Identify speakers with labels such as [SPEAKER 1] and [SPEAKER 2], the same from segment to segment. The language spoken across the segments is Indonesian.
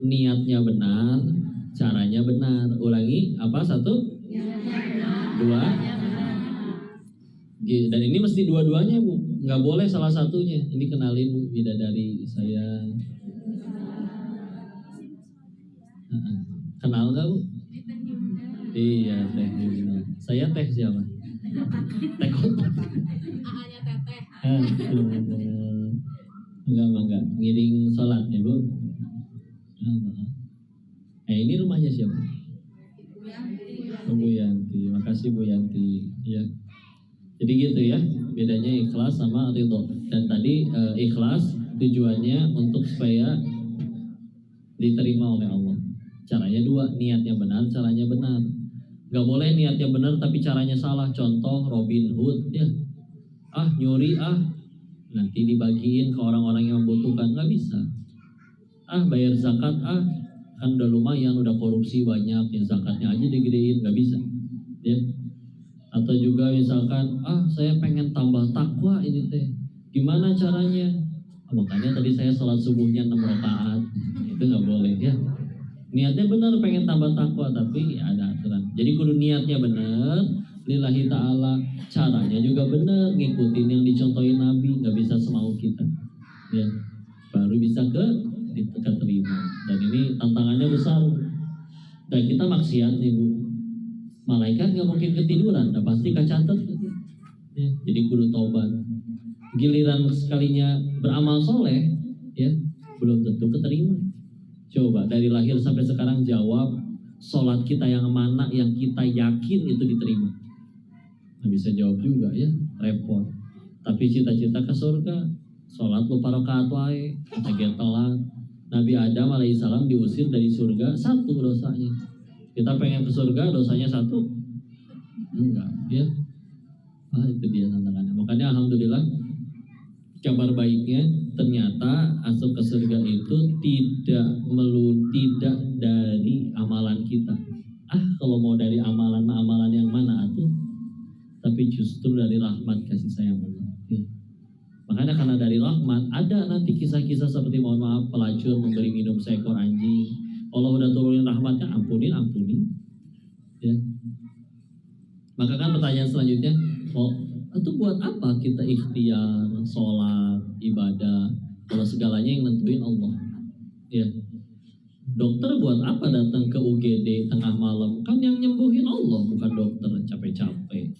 [SPEAKER 1] niatnya benar, caranya benar. Ulangi, apa? 1, 2. Dan ini mesti dua-duanya, Bu. Nggak boleh salah satunya. Ini kenalin, Bu, bidadari saya. Kenal nggak, Bu? Iya, Teh Yumna. Saya Teh siapa? Teh Kotak.
[SPEAKER 2] AA-nya Teteh.
[SPEAKER 1] Enggak. Ngiring sholat ya, Bu. Ini rumahnya siapa? Bu Yanti. Makasih Bu Yanti. Ya. Jadi gitu ya, bedanya ikhlas sama ridho. Dan tadi ikhlas tujuannya untuk supaya diterima oleh Allah. Caranya 2, niatnya benar, caranya benar. Gak boleh niatnya benar tapi caranya salah. Contoh Robin Hood ya. Nyuri nanti dibagiin ke orang-orang yang membutuhkan, nggak bisa. Bayar zakat kan udah lumayan, udah korupsi banyak, ya zakatnya aja digedein, nggak bisa ya. Atau juga misalkan saya pengen tambah takwa ini teh, gimana caranya? Makanya tadi saya sholat subuhnya 6 rakaat, itu nggak boleh ya. Niatnya benar pengen tambah takwa tapi ya ada aturan. Jadi kudu niatnya benar lillahi ta'ala, caranya juga benar, ngikutin yang dicontohin Nabi, nggak bisa semau kita ya, baru bisa keterima. Dan ini tantangannya besar. Dan kita maksiat nih, Bu, malaikat nggak mungkin ketiduran, udah pasti kecatat ya. Jadi kudu taubat. Giliran sekalinya beramal soleh ya, belum tentu keterima. Coba dari lahir sampai sekarang jawab, sholat kita yang mana yang kita yakin itu diterima? Nggak bisa jawab juga ya, repot. Tapi cita-cita ke surga, sholat lupa rakaat wae, kita telat. Nabi Adam alaihissalam diusir dari surga 1 dosanya. Kita pengen ke surga, dosanya 1? Enggak ya. Itu dia tantangannya. Makanya alhamdulillah, kabar baiknya ternyata masuk ke surga itu tidak dari amalan kita. Kalau mau dari amalan yang mana tuh? Tapi justru dari rahmat kasih sayang Allah ya. Makanya karena dari rahmat ada nanti kisah-kisah seperti mohon maaf pelacur memberi minum seekor anjing. Allah udah turunin rahmatnya, ampuni ya. Maka kan pertanyaan selanjutnya, itu buat apa kita ikhtiar, sholat, ibadah, kalau segalanya yang nentuin Allah ya. Dokter buat apa datang ke UGD tengah malam? Kan yang nyembuhin Allah, bukan dokter capek-capek.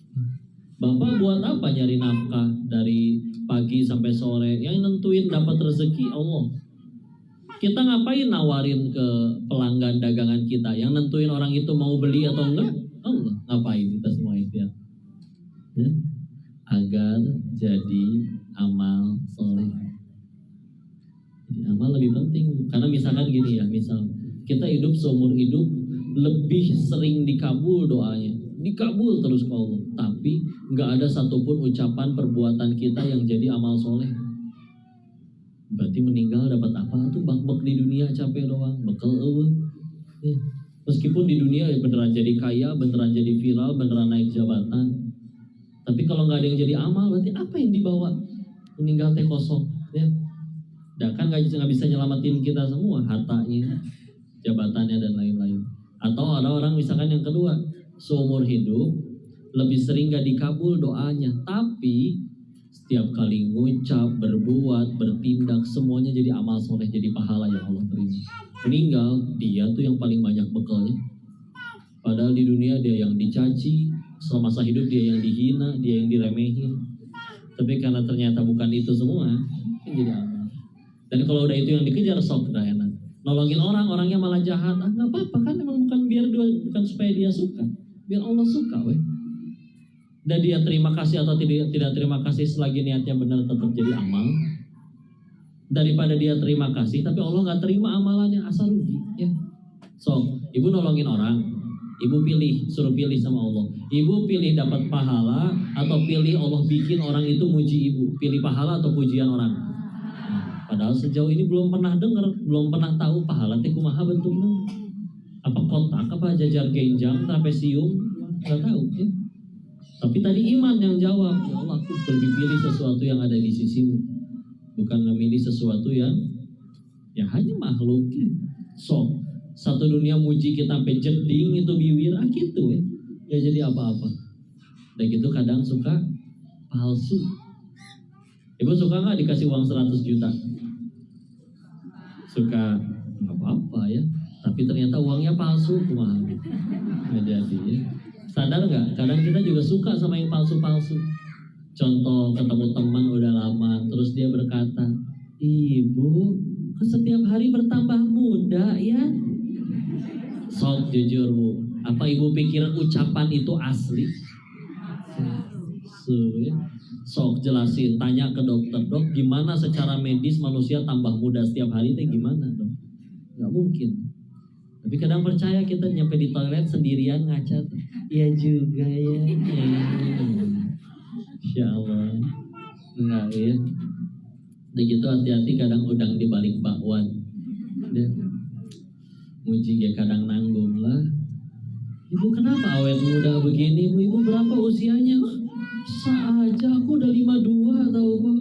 [SPEAKER 1] Bapak buat apa nyari nafkah dari pagi sampai sore? Yang nentuin dapat rezeki Allah. Kita ngapain nawarin ke pelanggan dagangan kita? Yang nentuin orang itu mau beli atau enggak? Allah. Ngapain kita semua itu ya? Agar jadi amal soleh. Jadi amal lebih penting. Karena misalkan gini ya, misal kita hidup seumur hidup lebih sering dikabul doanya, dikabul terus ke Allah, tapi nggak ada satupun ucapan perbuatan kita yang jadi amal soleh. Berarti meninggal dapat apa? Tuh bak-bak di dunia capek doang, bekal ya. Meskipun di dunia beneran jadi kaya, beneran jadi viral, beneran naik jabatan, tapi kalau nggak ada yang jadi amal, berarti apa yang dibawa? Meninggal teh kosong ya. Dan kan nggak bisa nyelamatin kita semua, hartanya, jabatannya dan lain-lain. Atau ada orang misalkan yang kedua, seumur hidup lebih sering gak dikabul doanya, tapi setiap kali ngucap, berbuat, bertindak, semuanya jadi amal soleh, jadi pahala yang Allah terima. Meninggal, dia tuh yang paling banyak bekalnya. Padahal di dunia dia yang dicaci, selama masa hidup dia yang dihina, dia yang diremehin. Tapi karena ternyata bukan itu semua, kan jadi amal. Dan kalau udah itu yang dikejar, sok udah enak. Nolongin orang, orangnya malah jahat, nggak apa-apa kan, emang bukan supaya dia suka, biar Allah suka, weh. Dan dia terima kasih atau tidak terima kasih selagi niatnya benar tetap jadi amal. Daripada dia terima kasih tapi Allah nggak terima amalannya, asal rugi ya. So, ibu nolongin orang, ibu suruh pilih sama Allah. Ibu pilih dapat pahala atau pilih Allah bikin orang itu muji ibu? Pilih pahala atau pujian orang? Padahal sejauh ini belum pernah dengar, belum pernah tahu pahala teh kumaha bentuknya. Apa kotak, apa jajar genjang, trapesium, nggak tahu ya. Tapi tadi iman yang jawab, ya Allah aku lebih pilih sesuatu yang ada di sisimu, bukan memilih sesuatu yang hanya makhluk ya. So, satu dunia muji kita sampai jeding itu biwir, gitu ya. Ya jadi apa-apa. Dan gitu kadang suka palsu. Ibu suka nggak dikasih uang 100 juta? Suka, nggak apa-apa ya. Tapi ternyata uangnya palsu, kumaha. Nggak jadi ya. Sadar nggak? Kadang kita juga suka sama yang palsu-palsu. Contoh, ketemu teman udah lama, terus dia berkata, "Ibu, kok setiap hari bertambah muda ya?" Sok jujur Bu, apa ibu pikir ucapan itu asli? Ya. Sok jelasin, tanya ke dokter, dok gimana secara medis manusia tambah muda setiap hari itu gimana dok? Gak mungkin. Tapi kadang percaya kita nyampe di toilet sendirian ngaca, iya juga ya. Insya Allah. Enggak ya. Begitu hati-hati kadang udang di balik bakwan. Dia muji ya kadang nanggung lah. Ibu kenapa awet muda begini? Ibu berapa usianya? Bisa aja aku udah 52 tahu kok.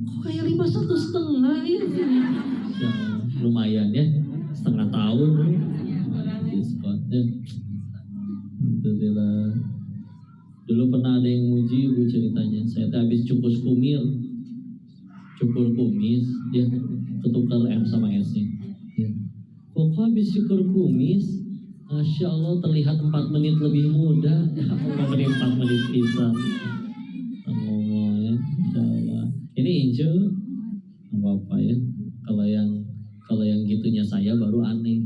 [SPEAKER 1] Kok kayak 51,5 ya? Ya lumayan ya. Setengah tahun diskon ya. Alhamdulillah. Dulu pernah ada yang muji ibu ceritanya. Saya habis cukur kumis ya, ketukar M sama S-nya ya. Kok habis cukur kumis, Masya Allah terlihat 4 menit lebih muda. Ya, memberi 4 menit bisa ngomong ya. Insya Allah. Ini Injo apa ya, kalau yang gitunya saya baru aneh.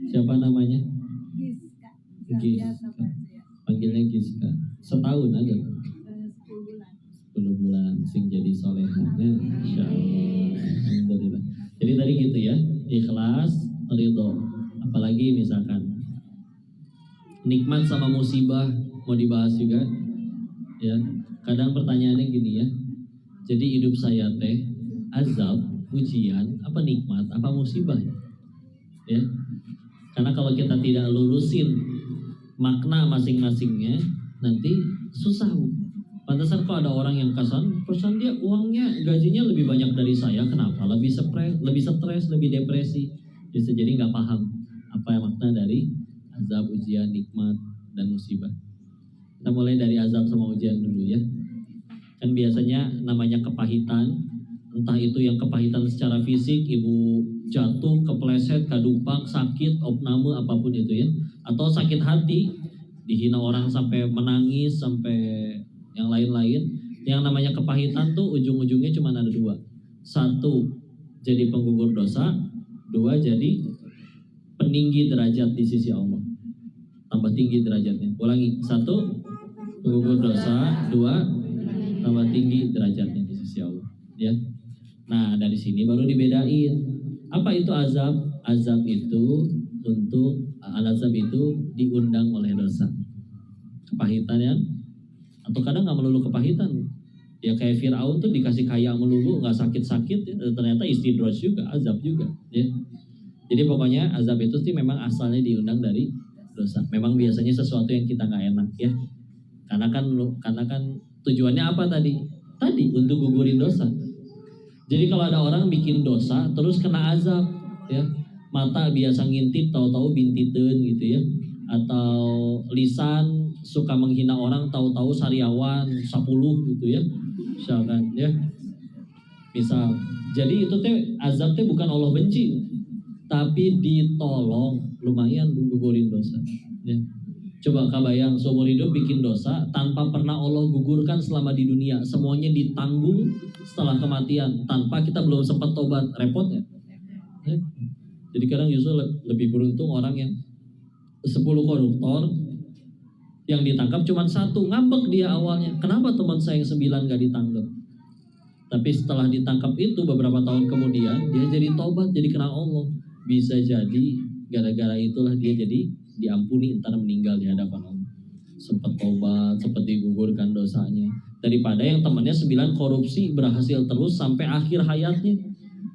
[SPEAKER 1] Siapa namanya? Giska. Panggilnya Giska. Setahun ada 10 bulan sing jadi solehahnya, Insya Allah. Alhamdulillah. Jadi tadi gitu ya, ikhlas, ridho. Apalagi misalkan nikmat sama musibah mau dibahas juga ya. Kadang pertanyaannya gini ya, jadi hidup saya teh azab, ujian, apa nikmat, apa musibah ya. Karena kalau kita tidak lurusin makna masing-masingnya, nanti susah. Pantesan kok ada orang yang pesan dia uangnya, gajinya lebih banyak dari saya, kenapa? Lebih stres, lebih depresi. Bisa jadi nggak paham apa yang makna dari azab, ujian, nikmat, dan musibah. Kita mulai dari azab sama ujian dulu ya. Kan biasanya namanya kepahitan, entah itu yang kepahitan secara fisik, ibu jatuh, kepleset, kadumpak, sakit, opname, apapun itu ya. Atau sakit hati, dihina orang sampai menangis, sampai yang lain-lain. Yang namanya kepahitan tuh ujung-ujungnya cuma ada 2. 1, jadi penggugur dosa. 2, jadi peninggi derajat di sisi Allah. Tambah tinggi derajatnya. Ulangi, 1, penggugur dosa. 2, tambah tinggi derajatnya di sisi Allah. Ya. Nah dari sini baru dibedain. Apa itu azab? Azab itu al-azab itu diundang oleh dosa. Kepahitan ya. Atau kadang nggak melulu kepahitan, ya kayak Fir'aun tuh dikasih kaya melulu nggak sakit-sakit ya, ternyata istidraj juga, azab juga ya. Jadi pokoknya azab itu sih memang asalnya diundang dari dosa. Memang biasanya sesuatu yang kita nggak enak ya, karena kan tujuannya apa tadi untuk gugurin dosa. Jadi kalau ada orang bikin dosa terus kena azab ya, mata biasa ngintip tahu-tahu bintiteun gitu ya, atau lisan suka menghina orang tahu-tahu sariawan 10 gitu ya, misalkan ya. Misal, jadi itu teh azab teh bukan Allah benci, tapi ditolong, lumayan gugurin dosa ya. Coba kabayang seumur hidup bikin dosa tanpa pernah Allah gugurkan selama di dunia, semuanya ditanggung setelah kematian tanpa kita belum sempat tobat, repot ya. Jadi kadang justru lebih beruntung orang yang 10 koruptor yang ditangkap cuma 1, ngambek dia awalnya. Kenapa teman saya yang 9 gak ditangkap? Tapi setelah ditangkap itu beberapa tahun kemudian dia jadi tobat, jadi kenal Allah. Bisa jadi gara-gara itulah dia jadi diampuni entar meninggal di hadapan Allah. Sempat tobat, sempat digugurkan dosanya. Daripada yang temannya 9 korupsi berhasil terus sampai akhir hayatnya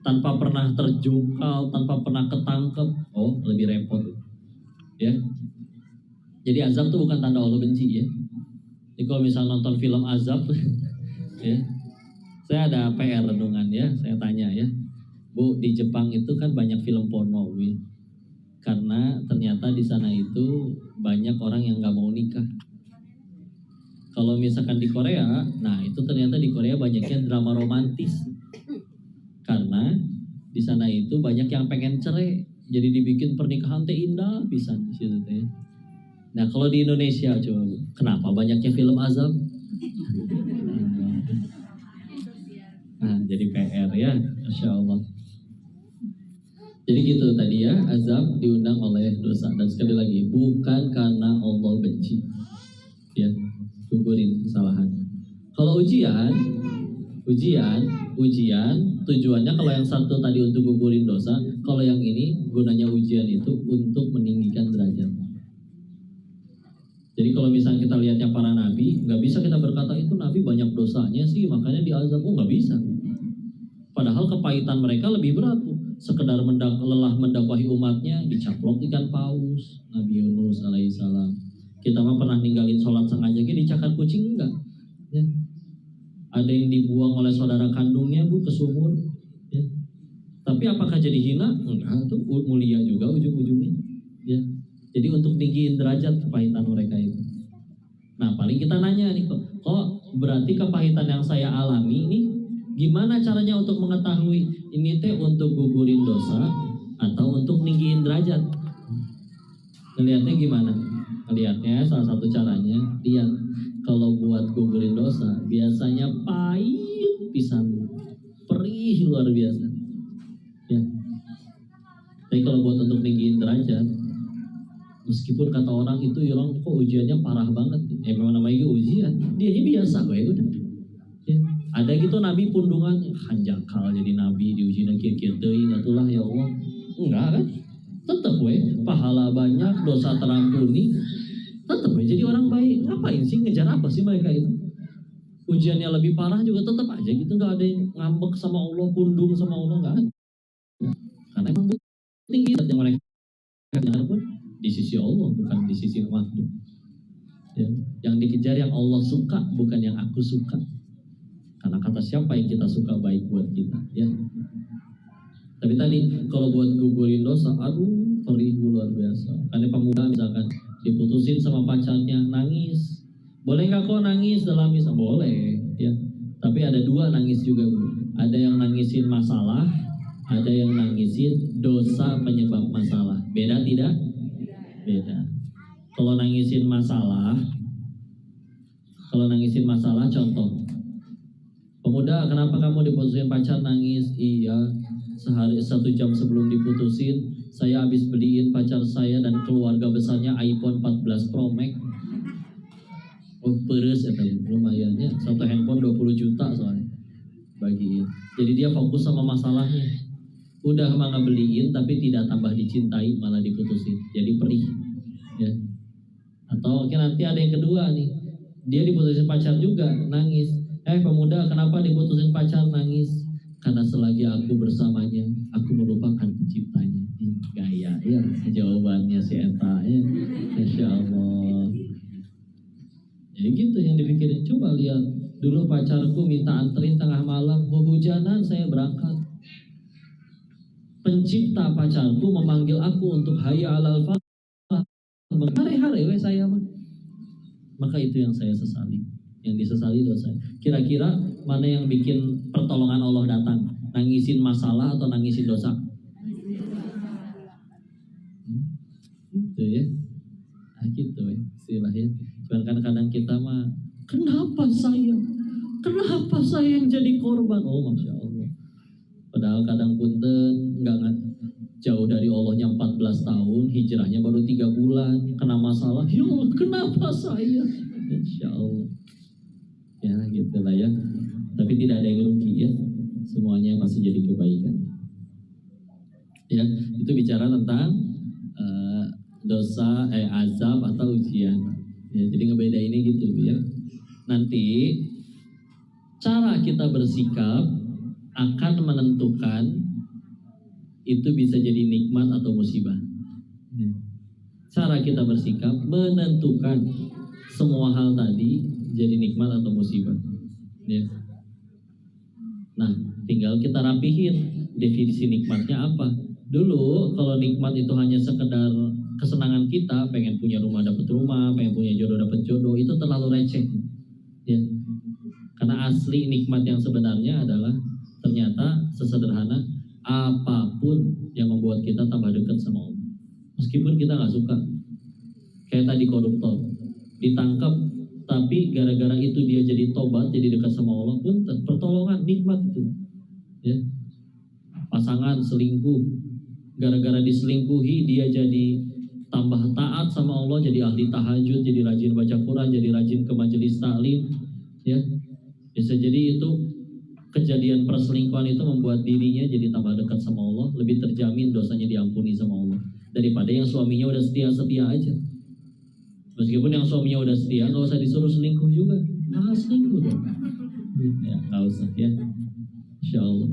[SPEAKER 1] tanpa pernah terjungkal, tanpa pernah ketangkep. Oh, lebih repot ya. Jadi azab itu bukan tanda Allah benci ya. Jadi kalau misal nonton film azab ya, saya ada PR renungan ya, saya tanya ya. Bu, di Jepang itu kan banyak film porno, Bu. Karena ternyata di sana itu banyak orang yang nggak mau nikah. Kalau misalkan di Korea, nah itu ternyata di Korea banyaknya drama romantis. Karena di sana itu banyak yang pengen cerai, jadi dibikin pernikahan teh indah pisan di situ teh. Nah kalau di Indonesia coba Bu, kenapa banyaknya film azab? Nah jadi PR ya, Masya Allah. Jadi gitu tadi ya, azab diundang oleh dosa. Dan sekali lagi, bukan karena Allah benci, ya, gugurin kesalahan. Kalau ujian tujuannya kalau yang satu tadi untuk gugurin dosa, kalau yang ini gunanya ujian itu untuk meninggikan derajat. Jadi kalau misalnya kita lihat yang para nabi, nggak bisa kita berkata itu nabi banyak dosanya sih, makanya diazab. Oh nggak bisa. Padahal kepahitan mereka lebih berat tuh. Sekedar lelah mendakwahi umatnya, dicaplok ikan paus, Nabi Yunus alaihissalam. Kita mah pernah ninggalin sholat sengaja dicakar kucing enggak? Ya. Ada yang dibuang oleh saudara kandungnya Bu ke sumur. Ya. Tapi apakah jadi hina? Enggak, tuh mulia juga ujung-ujungnya. Ya. Jadi untuk tinggiin derajat kepahitan mereka itu. Nah paling kita nanya nih kok berarti kepahitan yang saya alami ini gimana caranya untuk mengetahui ini teh untuk gugurin dosa atau untuk ninggiin derajat? Ngelihatnya gimana? Ngelihatnya salah satu caranya lihat kalau buat gugurin dosa biasanya pahit pisan, perih luar biasa. Ya. Tapi kalau buat untuk ninggiin derajat, meskipun kata orang itu orang kok ujiannya parah banget, memang namanya ujian, dia biasa gue udah. Ya. Ada gitu nabi pundungan hanjakal jadi nabi diuji nakir-kir deui atulah ya Allah. Enggak kan? Tetap pahala banyak, dosa terampuni. Tetap jadi orang baik. Ngapain sih ngejar apa sih mereka itu? Ujiannya lebih parah juga tetap aja gitu, enggak ada yang ngambek sama Allah, pundung sama Allah, enggak ada. Karena emang tinggi yang mereka pun di sisi Allah bukan di sisi makhluk. Ya. Yang dikejar yang Allah suka bukan yang aku suka. Karena kata siapa yang kita suka baik buat kita, ya. Tapi tadi kalau buat gugurin dosa, aduh perih luar biasa. Karena pemuda misalkan diputusin sama pacarnya, nangis. Boleh nggak kok nangis dalam misa? Boleh, ya. Tapi ada dua nangis juga Bu. Ada yang nangisin masalah, ada yang nangisin dosa penyebab masalah. Beda tidak? Beda. Kalau nangisin masalah, contoh. Pemuda, kenapa kamu diputusin pacar nangis? Iya, 1 jam sebelum diputusin, saya habis beliin pacar saya dan keluarga besarnya iPhone 14 Pro Max. Oh, peres ya, lumayannya. Satu handphone 20 juta soalnya. Bagiin. Jadi dia fokus sama masalahnya. Udah mah beliin tapi tidak tambah dicintai, malah diputusin. Jadi perih. Ya. Atau mungkin nanti ada yang kedua nih. Dia diputusin pacar juga, nangis. Pemuda, kenapa diputusin pacar nangis? Karena selagi aku bersamanya, aku melupakan penciptanya. Gaya ya jawabannya si Eta ya. Masya Allah. Jadi gitu yang dipikirin. Coba lihat dulu pacarku minta anterin tengah malam, kehujanan saya berangkat. Pencipta pacarku memanggil aku untuk hayya alal falah. Hari-hari saya mah. Maka itu yang saya sesali. Yang disesali dosa. Kira-kira mana yang bikin pertolongan Allah datang? Nangisin masalah atau nangisin dosa? Gitu ya. Gitu ya istilahnya. Cuman kadang-kadang kita mah, kenapa saya yang jadi korban? Oh Masya Allah. Padahal kadang punten nggak jauh dari Allahnya 14 tahun, hijrahnya baru 3 bulan, kena masalah. Ya Allah, kenapa saya? Insya Allah. Ya gitulah ya. Tapi tidak ada yang rugi ya. Semuanya masih jadi kebaikan. Ya, itu bicara tentang dosa, azab atau ujian. Ya, jadi ngebeda ini gitu ya. Nanti cara kita bersikap akan menentukan itu bisa jadi nikmat atau musibah. Ya. Cara kita bersikap menentukan semua hal tadi jadi nikmat atau musibah. Ya. Nah, tinggal kita rapihin definisi nikmatnya apa. Dulu kalau nikmat itu hanya sekedar kesenangan kita, pengen punya rumah dapat rumah, pengen punya jodoh dapat jodoh, itu terlalu receh. Ya. Karena asli nikmat yang sebenarnya adalah ternyata sesederhana apapun yang membuat kita tambah dekat sama Allah. Meskipun kita nggak suka, kayak tadi koruptor ditangkap, tapi gara-gara itu dia jadi tobat, jadi dekat sama Allah pun pertolongan nikmat itu. Ya. Pasangan selingkuh, gara-gara diselingkuhi dia jadi tambah taat sama Allah, jadi ahli tahajud, jadi rajin baca Quran, jadi rajin ke majelis taklim. Ya, bisa jadi itu kejadian perselingkuhan itu membuat dirinya jadi tambah dekat sama Allah, lebih terjamin dosanya diampuni sama Allah daripada yang suaminya udah setia-setia aja. Meskipun yang suaminya udah setia, nggak usah disuruh selingkuh juga, nah selingkuh dong. Ya nggak usah ya, Insya Allah.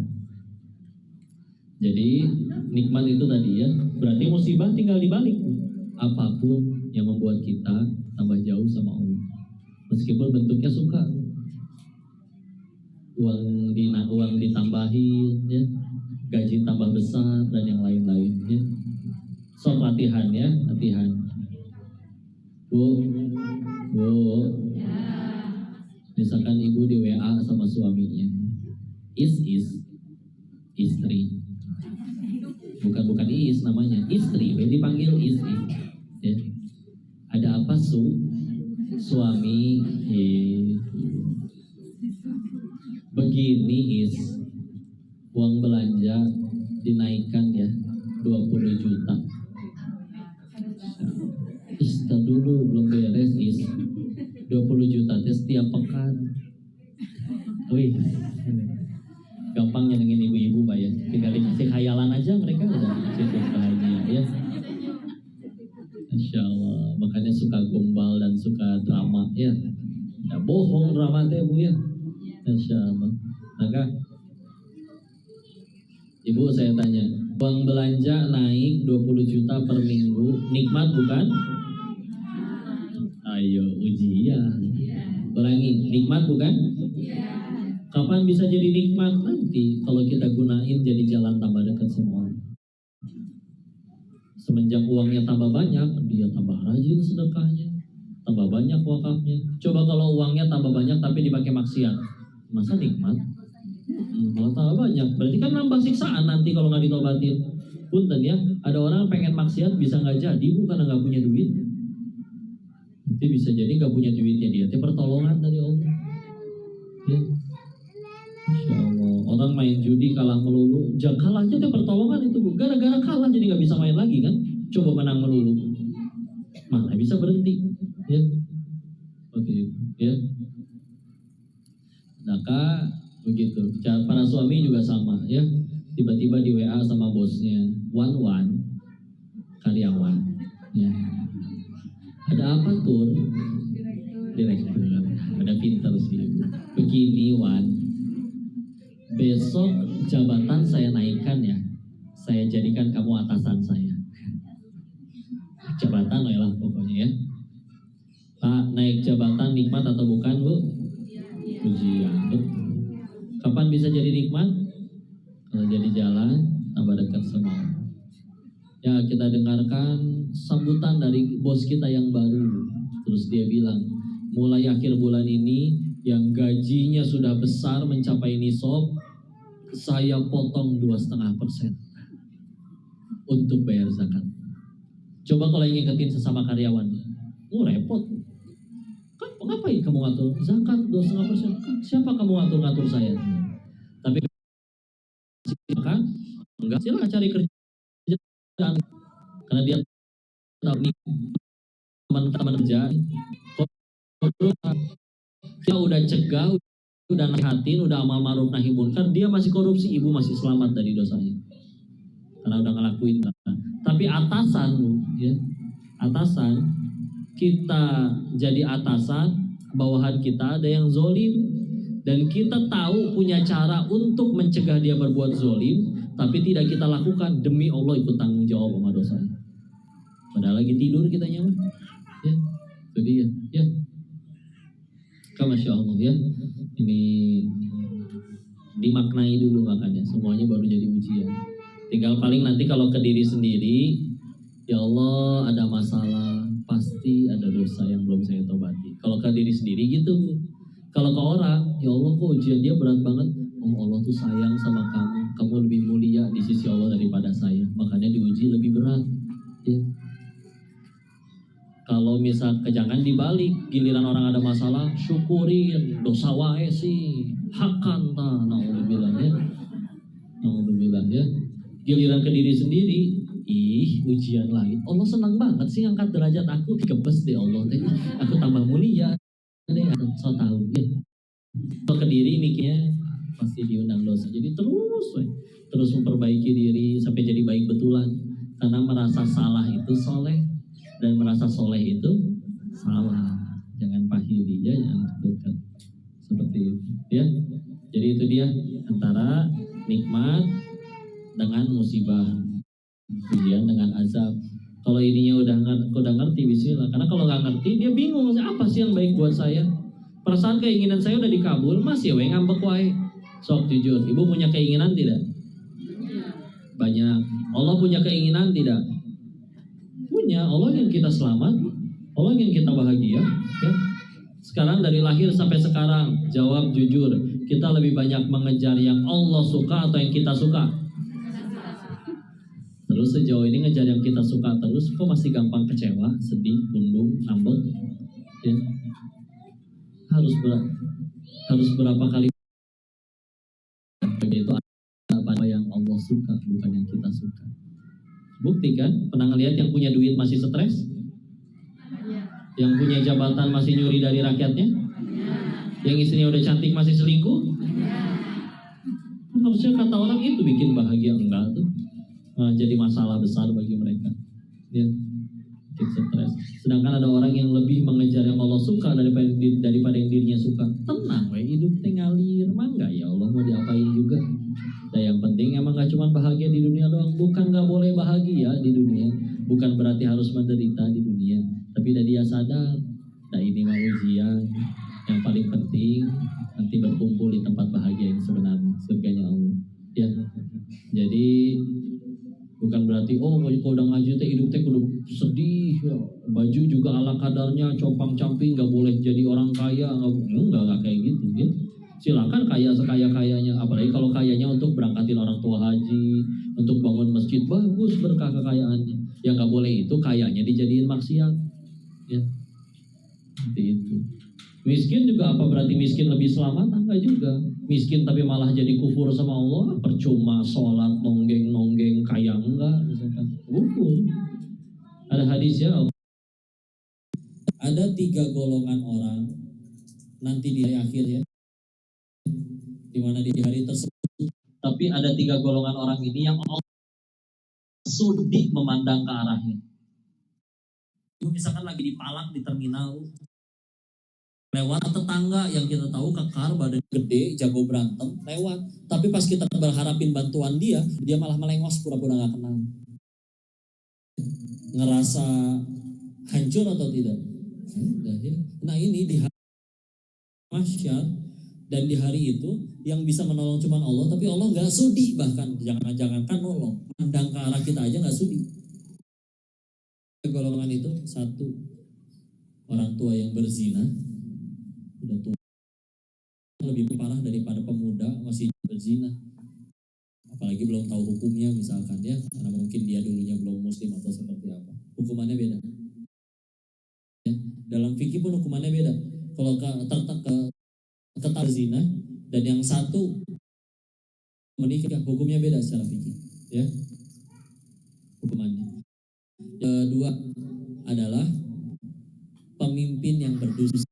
[SPEAKER 1] Jadi nikmat itu tadi ya, berarti musibah tinggal dibalik. Apapun yang membuat kita tambah jauh sama Allah, meskipun bentuknya suka, uang ditambahin ya, gaji tambah besar dan yang lain-lain ya. So latihan ya, latihan. Bu, misalkan ibu di WA sama suaminya, istri, bukan is namanya, istri, dipanggil istri. Ya. Ada apa suami? Begini uang belanja dinaikkan ya 20 juta. Tar dulu belum beres 20 juta setiap pekan. Wih, gampang nyenengin ibu-ibu Pak ya, tinggal dikasih khayalan aja mereka udah cukup bahagia ya. Insya Allah, makanya suka gombal dan suka drama ya. Nggak bohong drama teh Bu ya. Insya Allah. Maka Ibu saya tanya, uang belanja naik 20 juta per minggu, nikmat bukan? Ayo ujian. Ulangi, nikmat bukan? Kapan bisa jadi nikmat? Nanti kalau kita gunain jadi jalan tambah dekat semua. Semenjak uangnya tambah banyak, dia tambah rajin sedekahnya, tambah banyak wakafnya. Coba kalau uangnya tambah banyak tapi dipakai maksiat, masa nikmat? Malah tambah banyak, berarti kan nambah siksaan nanti kalau nggak ditobatin. Punten ya, ada orang pengen maksiat bisa nggak jadi, bukan nggak punya duit. Nanti bisa jadi nggak punya duitnya dia, itu pertolongan dari Allah. Ya. Insya Allah, orang main judi kalah melulu, kalah aja dia pertolongan itu Bu. Gara-gara kalah jadi nggak bisa main lagi kan? Coba menang melulu, mana bisa berhenti? Ya, oke, ya. Maka begitu. Para suami juga sama ya. Tiba-tiba di WA sama bosnya, Wan karyawan. Ya. Ada apa tuh? Direktur. Ada pinter sih. Begini Wan, besok jabatan saya naikkan ya. Saya jadikan kamu atasan saya. Jabatan lah pokoknya ya. Pak, naik jabatan nikmat atau bukan Bu? Ujian. Kapan bisa jadi nikmat? Kalau jadi jalan tambah dekat sama Allah. Ya kita dengarkan sambutan dari bos kita yang baru. Terus dia bilang, mulai akhir bulan ini yang gajinya sudah besar mencapai nisab, saya potong 2,5% untuk bayar zakat. Coba kalau yang ngikutin sesama karyawan, repot. Kan ngapain kamu ngatur zakat 2,5%? Siapa kamu ngatur saya? Tapi kan enggak, silahkan cari kerjaan karena dia tahu nih teman-teman kerja. Dia udah cegah, udah nasehatin, udah amal ma'ruf nahi munkar, dia masih korupsi, ibu masih selamat dari dosanya karena udah ngelakuin. Tapi atasan ya, kita jadi atasan, bawahan kita ada yang zolim, dan kita tahu punya cara untuk mencegah dia berbuat zolim, tapi tidak kita lakukan. Demi Allah ikut tanggung jawab sama dosanya. Padahal lagi tidur kita nyaman. Ya, itu dia. Ya, Masya Allah ya. Ini dimaknai. semuanya baru jadi ujian. Tinggal paling nanti kalau ke diri sendiri, ya Allah ada masalah, pasti ada dosa yang belum saya tobati. Kalau ke diri sendiri gitu. Kalau ke orang, ya Allah kok ujian dia berat banget. Oh Allah tuh sayang sama kamu lebih mulia di sisi Allah daripada saya, makanya diuji lebih berat. Ya. Kalau misal jangan dibalik, giliran orang ada masalah, syukurin, dosa wae sih, hakan ta, naudzubillah ya. Naudzubillah ya. Giliran ke diri sendiri, ih ujian lain. Allah senang banget sih angkat derajat aku, dikebes deh Allah teh. Aku tambah mulia deh, so tahu ya. Kalau ke diri mikirnya pasti diundang dosa. Jadi terus memperbaiki diri sampai jadi baik betulan. Karena merasa salah itu soleh dan merasa soleh itu salah. Jangan pahili ya, jangan ketukar. Seperti itu ya. Jadi itu dia antara nikmat dengan musibah, ujian dengan azab. Kalau ininya udah ngerti bismillah. Karena kalau nggak ngerti dia bingung apa sih yang baik buat saya. Perasaan keinginan saya udah dikabul, masih we ngambek wae. Sok jujur, ibu punya keinginan tidak? Banyak. Allah punya keinginan tidak? Punya. Allah ingin kita selamat, Allah ingin kita bahagia. Ya. Sekarang dari lahir sampai sekarang, jawab jujur. Kita lebih banyak mengejar yang Allah suka atau yang kita suka? Terus sejauh ini ngejar yang kita suka terus, kok masih gampang kecewa, sedih, gunung, ngambek? Ya. Harus berapa kali itu apa yang Allah suka, bukan yang kita suka. Bukti kan? Pernah ngelihat yang punya duit masih stres? Yang punya jabatan masih nyuri dari rakyatnya? Yang istrinya udah cantik masih selingkuh? Harusnya kata orang itu bikin bahagia, enggak tuh. Nah, jadi masalah besar bagi mereka. Ya. Stres. Sedangkan ada orang yang lebih mengejar yang Allah suka daripada yang dirinya suka. Tenang, we hidup ngalir, mangga ya Allah mau diapain juga. Dan yang penting emang gak cuma bahagia di dunia doang. Bukan gak boleh bahagia di dunia, bukan berarti harus menderita di dunia. Tapi dia sadar, nah ini mah ujian. Yang paling penting nanti berkumpul di tempat bahagia yang sebenarnya, surganya Allah. Ya, jadi bukan berarti kalau udah ngaji teh hidup teh kudu sedih ya. Baju juga ala kadarnya, compang-camping, nggak boleh jadi orang kaya, nggak kayak gitu ya. Silakan kaya sekaya-kayanya, apalagi kalau kayanya untuk berangkatin orang tua haji, untuk bangun masjid, bagus berkah kekayaannya. Yang nggak boleh itu kayanya dijadiin maksiat ya. Seperti itu. Miskin juga apa berarti miskin lebih selamat? Enggak juga. Miskin tapi malah jadi kufur sama Allah, percuma sholat nonggeng kaya enggak misalkan. Kufur. Ada hadisnya, ada 3 golongan orang nanti di hari akhir ya, di mana di hari tersebut. Tapi ada 3 golongan orang ini yang Allah sudi memandang ke arahnya. Misalkan lagi dipalak di terminal, lewat tetangga yang kita tahu kekar, badan gede, jago berantem, lewat. Tapi pas kita berharapin bantuan dia malah melengos pura-pura gak kenal. Ngerasa hancur atau tidak? Nah ini di hari mahsyar dan di hari itu yang bisa menolong cuma Allah, tapi Allah gak sudi, bahkan jangan-jangankan nolong, pandang ke arah kita aja gak sudi. Golongan itu, 1, orang tua yang berzina, udah tua, lebih parah daripada pemuda masih berzina, apalagi belum tahu hukumnya misalkan ya, karena mungkin dia dulunya belum muslim atau seperti apa, hukumannya beda ya. Dalam fikih pun hukumannya beda. Kalau ketar zina dan yang 1 menikah, hukumnya beda secara fikih ya, hukumannya. Kedua adalah pemimpin yang berdusta.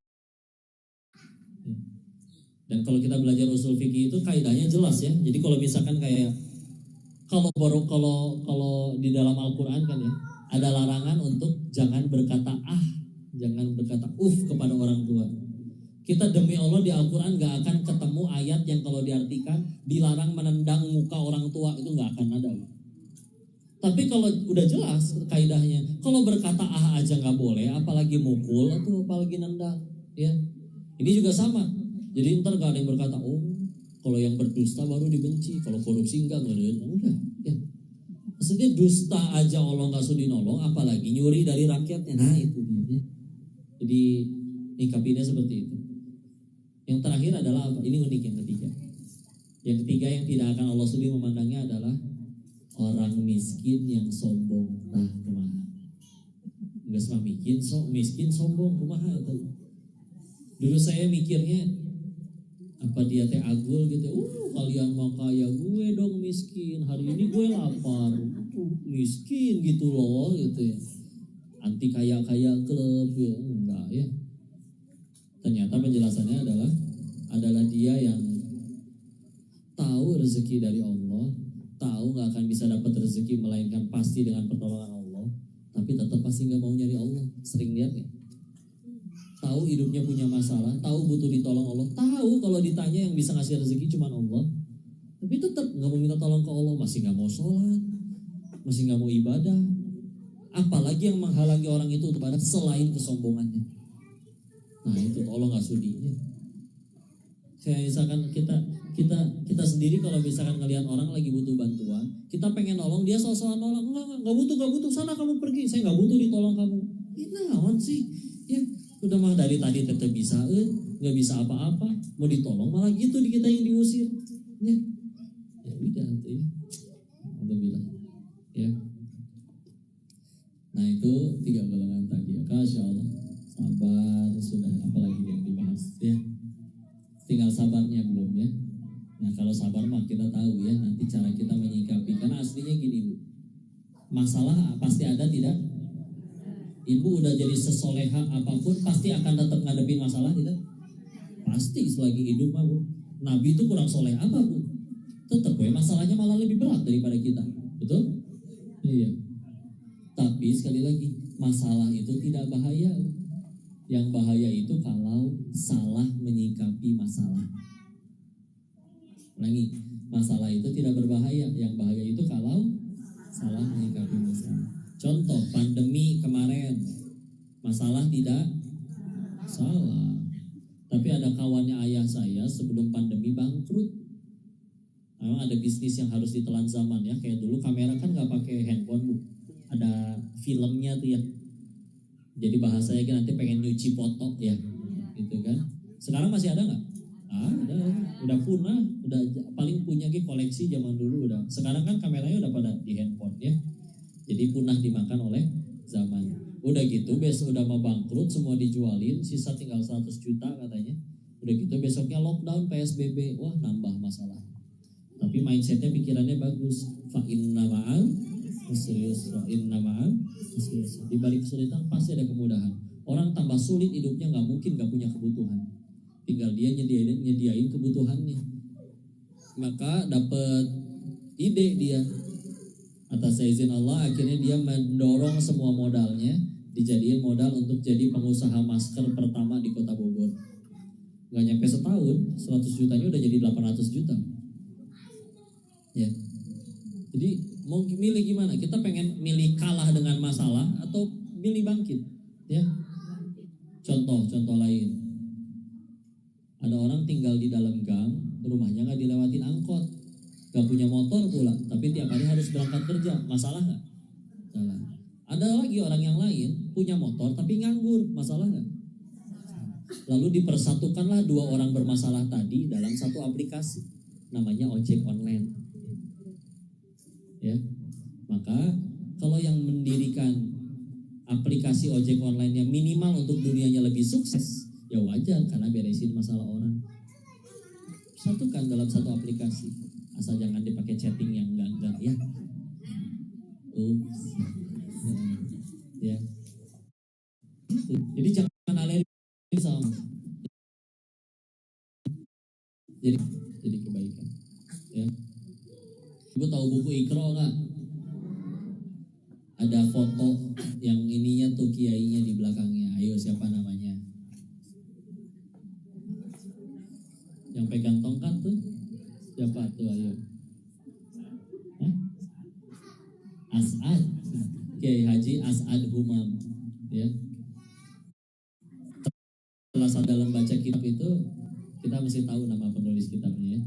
[SPEAKER 1] Dan kalau kita belajar usul fikih itu kaidahnya jelas ya. Jadi kalau misalkan kayak kalau di dalam Al-Qur'an kan ya, ada larangan untuk jangan berkata jangan berkata kepada orang tua. Kita demi Allah di Al-Qur'an gak akan ketemu ayat yang kalau diartikan dilarang menendang muka orang tua, itu gak akan ada. Tapi kalau udah jelas kaidahnya, kalau berkata aja gak boleh, apalagi mukul atau apalagi nendang ya. Ini juga sama. Jadi ntar gak ada yang berkata
[SPEAKER 3] Kalau yang berdusta baru dibenci, kalau korupsi enggak ya. Maksudnya dusta aja Allah nggak sudi nolong, apalagi nyuri dari rakyatnya. Nah itu dia. Ya. Jadi nyikapinya seperti itu. Yang terakhir adalah apa? Ini unik yang ketiga. Yang ketiga yang tidak akan Allah sudi memandangnya adalah orang miskin yang sombong. Nah, kumaha? Enggak sama miskin sombong, kumaha itu. Dulu saya mikirnya apa dia teh agul gitu. Kalian mah kaya, gue dong miskin. Hari ini gue lapar. Miskin gitu loh gitu ya. Anti kaya-kaya klub ya. Enggak ya. Ternyata penjelasannya adalah dia yang tahu rezeki dari Allah, tahu nggak akan bisa dapat rezeki melainkan pasti dengan pertolongan Allah, tapi tetap pasti nggak mau nyari Allah. Sering lihat ya? Tahu hidupnya punya masalah, tahu butuh ditolong Allah, tahu kalau ditanya yang bisa ngasih rezeki cuma Allah, tapi tetap nggak mau minta tolong ke Allah, masih nggak mau sholat, masih nggak mau ibadah. Apalagi yang menghalangi orang itu kepada selain kesombongannya. Nah itu Allah nggak sudi. Kayak misalkan kita sendiri kalau misalkan ngelihat orang lagi butuh bantuan, kita pengen nolong, dia sosokan nolong, enggak butuh, sana kamu pergi, saya nggak butuh ditolong kamu. Ini naon sih? Ya udah mah dari tadi tetap bisa, nggak bisa apa-apa, mau ditolong malah gitu di kita yang diusir. Ya udah tuh ya. Alhamdulillah. Ya. Nah itu 3 golongan tadi ya. Masya Allah. Sabar sudah, apalagi yang dibahas ya. Tinggal sabarnya belum ya. Nah kalau sabar mah kita tahu ya nanti cara kita menyikapi. Karena aslinya gini Bu, masalah pasti ada tidak? Ibu udah jadi sesoleha apapun pasti akan tetap ngadepin masalah tidak? Pasti selagi hidup mah Bu. Nabi itu kurang soleh apa Bu? Tetap ya masalahnya malah lebih berat daripada kita. Betul? Iya. Tapi sekali lagi masalah itu tidak bahaya. Yang bahaya itu kalau salah menyikapi masalah. Lagi, masalah itu tidak berbahaya. Yang bahaya itu kalau salah menyikapi masalah. Contoh, pandemi kemarin, masalah tidak salah. Tapi ada kawannya ayah saya sebelum pandemi bangkrut. Memang ada bisnis yang harus ditelan zaman ya. Kayak dulu kamera kan nggak pakai handphone Bu. Ada filmnya tuh ya. Jadi bahasanya kan nanti pengen nyuci foto ya, gitu kan. Sekarang masih ada nggak? Ada, udah punah, udah paling punya koleksi zaman dulu udah. Sekarang kan kameranya udah pada di handphone ya. Jadi punah dimakan oleh zaman. Udah gitu besok udah mau bangkrut, semua dijualin, sisa tinggal 100 juta katanya. Udah gitu besoknya lockdown PSBB, wah nambah masalah. Tapi mindsetnya pikirannya bagus. Fa inna ma'al serius, di balik kesulitan pasti ada kemudahan. Orang tambah sulit hidupnya nggak mungkin nggak punya kebutuhan. Tinggal dia nyediain kebutuhannya. Maka dapat ide dia atas izin Allah, akhirnya dia mendorong semua modalnya dijadiin modal untuk jadi pengusaha masker pertama di Kota Bogor. Nggak nyampe setahun, 100 jutanya udah jadi 800 juta. Ya. Jadi mau milih gimana? Kita pengen milih kalah dengan masalah atau milih bangkit? Ya. Contoh lain. Ada orang tinggal di dalam gang, rumahnya nggak dilewatin angkot, nggak punya motor pula, tapi tiap hari harus berangkat kerja. Masalah nggak? Salah. Ada lagi orang yang lain punya motor tapi nganggur. Masalah nggak? Lalu dipersatukanlah 2 orang bermasalah tadi dalam satu aplikasi, namanya ojek online. Ya, maka kalau yang mendirikan aplikasi ojek online yang minimal untuk dunianya lebih sukses, ya wajar karena beresin masalah orang. Satukan dalam satu aplikasi, asal jangan dipakai chatting yang enggak ya. Ya. Jadi jangan alergi sama. Jadi kebaikan. Ya. Ibu tahu buku Iqra nggak? Ada foto yang ininya tuh kiainya di belakangnya. Ayo siapa namanya? Yang pegang tongkat tuh siapa tuh? Ayo. Hah? As'ad, Kiai Haji As'ad Humam. Ya. Setelah dalam baca kitab itu kita mesti tahu nama penulis kitabnya ya.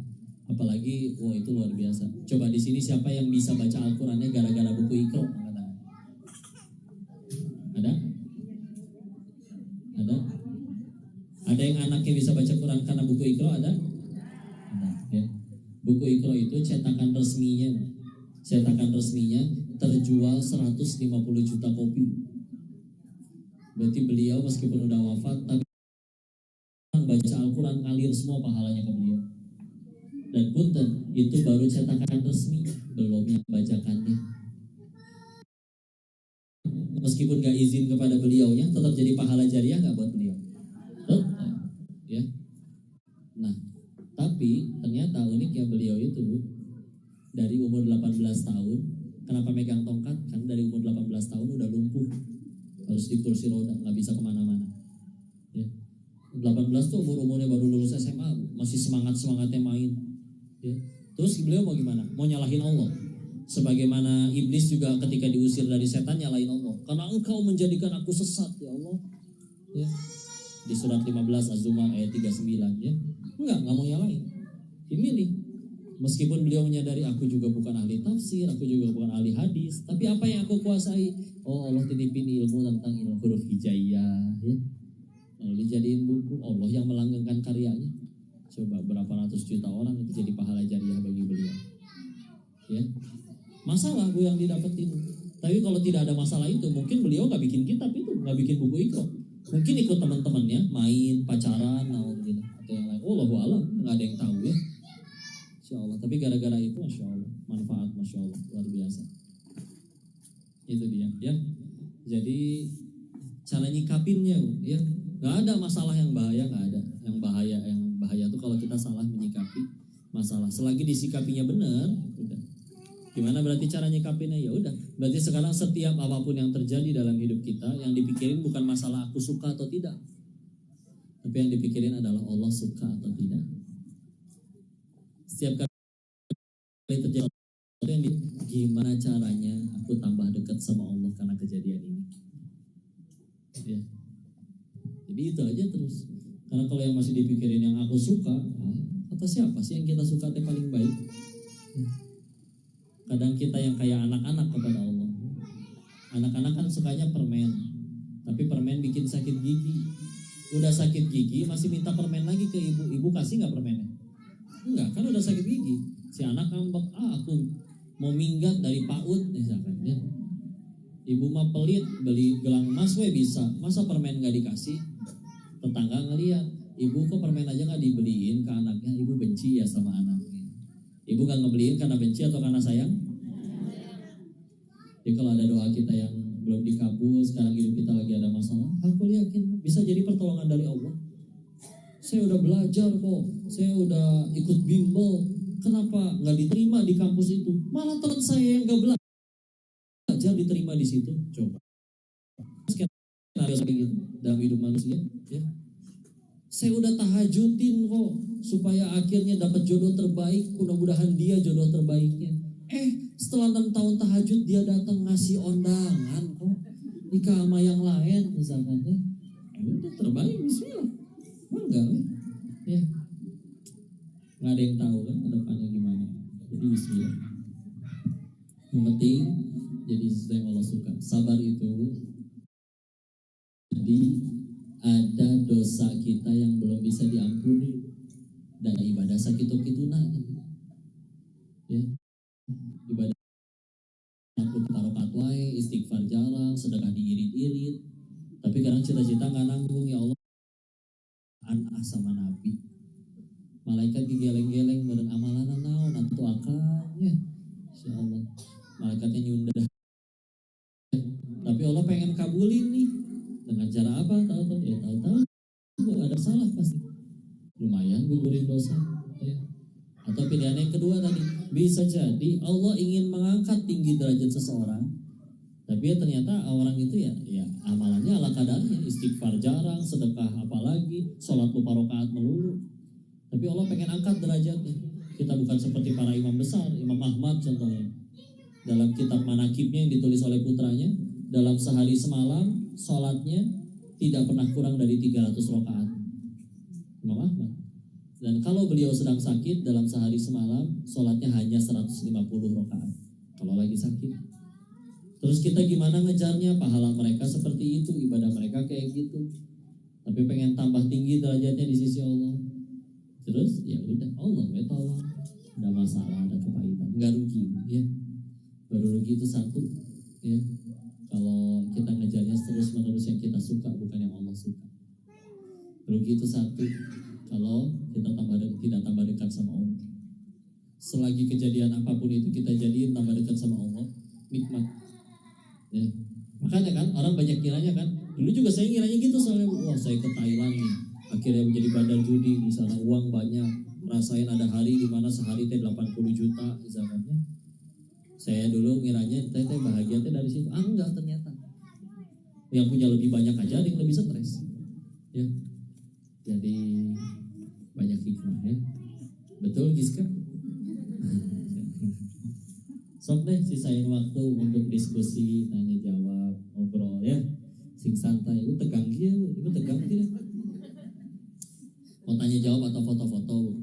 [SPEAKER 3] Apalagi, wah itu luar biasa. Coba di sini siapa yang bisa baca Al-Qurannya gara-gara buku Iqra? Angkat tangan. Ada? Ada? Ada yang anaknya bisa baca Quran karena buku Iqra? Ada? Ada. Ya. Buku Iqra itu cetakan resminya terjual 150 juta kopi. Berarti beliau meskipun udah wafat, tapi baca Al-Quran ngalir semua pahalanya ke beliau. Dan punten, itu baru cetakan resmi, belum yang bacakannya. Meskipun gak izin kepada beliaunya, tetap jadi pahala jariah gak buat beliau? Tetap, ya. Nah, tapi ternyata uniknya beliau itu dari umur 18 tahun, kenapa megang tongkat? Kan dari umur 18 tahun udah lumpuh, harus di kursi roda, gak bisa kemana-mana. Ya. 18 tuh umurnya baru lulus SMA, masih semangatnya main. Ya. Terus beliau mau gimana? Mau nyalahin Allah. Sebagaimana iblis juga ketika diusir dari setan nyalahin Allah. Karena engkau menjadikan aku sesat ya Allah. Ya. Di surat 15 Az-Zumar ayat 39 ya. Enggak mau nyalahin. Dimilih. Meskipun beliau menyadari aku juga bukan ahli tafsir, aku juga bukan ahli hadis, tapi apa yang aku kuasai? Oh, Allah titipin ilmu tentang ilmu huruf hijaiyah ya. Lalu dijadiin buku, Allah yang melanggengkan karyanya. Coba berapa ratus juta orang itu jadi pahala jariah bagi beliau. Ya. Masalah Bu yang didapetin. Tapi kalau tidak ada masalah itu, mungkin beliau nggak bikin kitab itu, nggak bikin buku Iqra. Mungkin ikut teman-temannya main, pacaran, gitu, atau yang lain. Allahu a'lam, nggak ada yang tahu ya. Masya Allah. Tapi gara-gara itu, masya Allah, manfaat masya Allah luar biasa. Itu dia, ya. Jadi cara nyikapinnya, ya. Nggak ada masalah yang bahaya, nggak ada. Yang bahaya tuh kalau kita salah menyikapi masalah. Selagi disikapinya benar, udah. Gimana berarti cara nyikapinnya? Ya udah. Berarti sekarang setiap apapun yang terjadi dalam hidup kita, yang dipikirin bukan masalah aku suka atau tidak, tapi yang dipikirin adalah Allah suka atau tidak. Setiap kali terjadi yang gimana caranya aku tambah dekat sama Allah karena kejadian ini. Ya. Jadi itu aja terus. Karena kalau yang masih dipikirin yang aku suka, kata siapa sih yang kita suka yang paling baik? Kadang kita yang kayak anak-anak kepada Allah. Anak-anak kan sukanya permen, tapi permen bikin sakit gigi. Udah sakit gigi masih minta permen lagi ke ibu. Ibu kasih nggak permennya? Enggak, kan udah sakit gigi. Si anak ngambek, aku mau minggat dari PAUD misalkan ya. Ibu mah pelit, beli gelang emas we bisa, masa permen nggak dikasih? Tetangga ngeliat, ibu kok permen aja nggak dibeliin ke anaknya? Ibu benci ya sama anaknya. Ibu gak ngebeliin karena benci atau karena sayang? Jadi kalau ada doa kita yang belum dikabul, sekarang hidup kita lagi ada masalah, aku yakin bisa jadi pertolongan dari Allah. Saya udah belajar kok, saya udah ikut bimbel, kenapa gak diterima di kampus itu? Malah teman saya yang gak belajar diterima di situ. Coba. Skenario seperti itu dalam hidup manusia, ya. Saya udah tahajudin kok supaya akhirnya dapat jodoh terbaik, mudah-mudahan dia jodoh terbaiknya. Setelah 6 tahun tahajud dia datang ngasih undangan kok nikah sama yang lain misalkan ya. Udah terbaik bismillah. Enggak ya. Nggak ada yang tahu kan ke depannya gimana. Jadi bismillah. Yang penting jadi sesuai yang Allah suka. Sabar itu jadi ada dosa kita yang belum bisa diampuni dan ibadah sakitu-kituna ya. Ibadah aku tarokat wae, istighfar jarang, sedekah diirit-irit, tapi kadang cita-cita nggak nanggung ya Allah. An'ah sama Nabi, malaikat digeleng-geleng bareng amalan naon atuh akang ya, insya Allah malaikatnya nyunda, tapi Allah pengen kabulin nih dengan cara apa? Tahu ya tahu ada salah pasti, lumayan gugurin dosa ya. Atau pilihan yang kedua tadi, bisa jadi Allah ingin mengangkat tinggi derajat seseorang, tapi ya ternyata orang itu ya amalannya ala kadarnya, istighfar jarang, sedekah apalagi, sholat lupa rakaat melulu, tapi Allah pengen angkat derajatnya. Kita bukan seperti para imam besar, Imam Ahmad contohnya, dalam kitab manakibnya yang ditulis oleh putranya, dalam sehari semalam sholatnya tidak pernah kurang dari 300 rakaat. Imam Ahmad Dan kalau beliau sedang sakit dalam sehari semalam, sholatnya hanya 150 rakaat. Kalau lagi sakit. Terus kita gimana ngejarnya? Pahala mereka seperti itu, ibadah mereka kayak gitu. Tapi pengen tambah tinggi derajatnya di sisi Allah. Terus ya udah, Allah ya tolong. Ada masalah, ada kepahitan, nggak rugi, ya. Baru rugi itu satu, ya. Kalau kita ngejarnya terus menerus yang kita suka, bukan yang Allah suka. Rugi itu satu, kalau kita tidak tambah dekat sama Allah. Selagi kejadian apapun itu kita jadiin tambah dekat sama Allah, nikmat. Ya. Makanya kan orang banyak kiranya kan. Dulu juga saya ngiranya gitu, soalnya wah saya ke Thailand nih, akhirnya menjadi bandar judi, di sana uang banyak, rasain ada hari di mana sehari teh 80 juta misalnya. Saya dulu ngiranya teh bahagia teh dari situ. Enggak, ternyata yang punya lebih banyak aja ada yang lebih stres. Ya. Jadi banyak hikmah, ya. Betul Giska? Sok deh sisain waktu untuk diskusi, tanya jawab, ngobrol, ya. Sing santai, lu tegang gitu, lu tegang gitu. Mau tanya jawab atau foto-foto?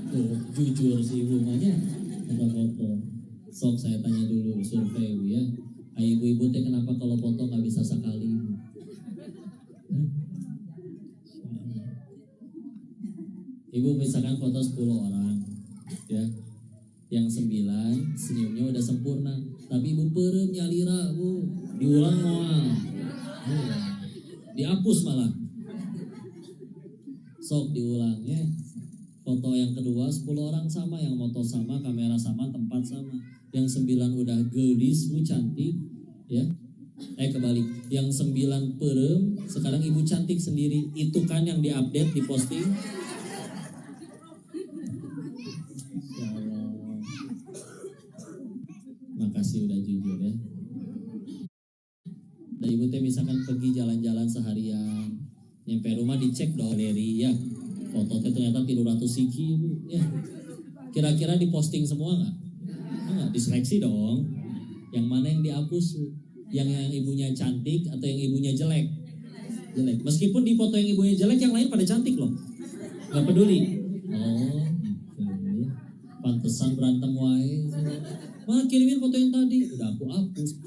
[SPEAKER 3] Tuh, jujur sih ibu maunya foto-foto. Sok saya tanya dulu, survei Bu, ya. Ayo ibu-ibu teh kenapa kalau foto nggak bisa sekali? Ibu misalkan foto 10 orang, ya. Yang 9 senyumnya udah sempurna, tapi ibu perem nyalira, Bu. Diulang moal. Dihapus malah. Sok diulangnya. Foto yang kedua 10 orang sama, yang moto sama, kamera sama, tempat sama. Yang 9 udah gelis, Bu, cantik, ya. Kebalik. Yang 9 perem, sekarang ibu cantik sendiri. Itu kan yang diupdate, diposting. Makasih udah jujur, ya. Dan ibu teh misalkan pergi jalan-jalan seharian, nyampe rumah dicek dong galeri, ya. Foto teh ternyata 300 siki, Bu, ya. Kira-kira diposting semua nggak? Nggak, diseleksi dong. Yang mana yang dihapus? Yang ibunya cantik atau yang ibunya jelek? Jelek. Meskipun di foto yang ibunya jelek, yang lain pada cantik loh. Nggak peduli. Oh, gitu. Pantesan berantem wae. Mah kirimin foto yang tadi, udah aku hapus.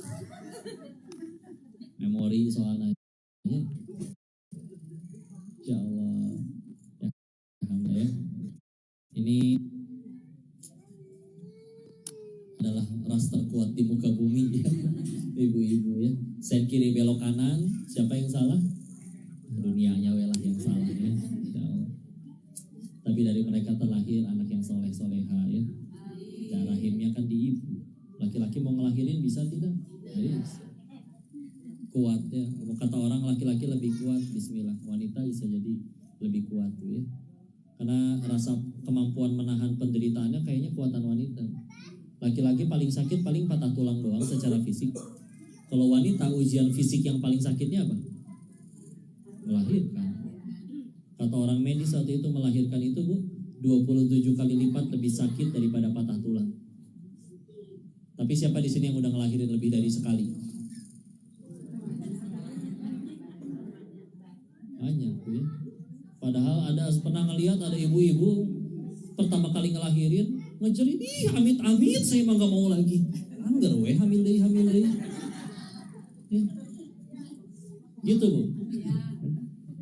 [SPEAKER 3] Memori soalnya. Ya Allah. Ya, alhamdulillah. Ini adalah ras terkuat di muka bumi, ya. Ibu-ibu, ya. Sen kiri belok kanan, siapa yang salah? Dunianya welah yang salah, ya. Ya Allah. Tapi dari mereka terlahir anak yang soleh-soleha, ya. Dan rahimnya kan di ibu. Laki-laki mau ngelahirin bisa tidak? Bisa. Kuat, ya. Kata orang laki-laki lebih kuat, bismillah. Wanita bisa jadi lebih kuat, ya. Karena rasa kemampuan menahan penderitaannya kayaknya kuatan wanita. Laki-laki paling sakit paling patah tulang doang secara fisik. Kalau wanita ujian fisik yang paling sakitnya apa? Melahirkan. Kata orang medis waktu itu melahirkan itu, Bu, 27 kali lipat lebih sakit daripada patah tulang. Tapi siapa di sini yang udah ngelahirin lebih dari sekali? Banyak, ya. Padahal ada pernah ngelihat ada ibu-ibu pertama kali ngelahirin ngejerit, ih amit-amit saya mah gak mau lagi. Angger weh hamil deh. Ya. Gitu, Bu.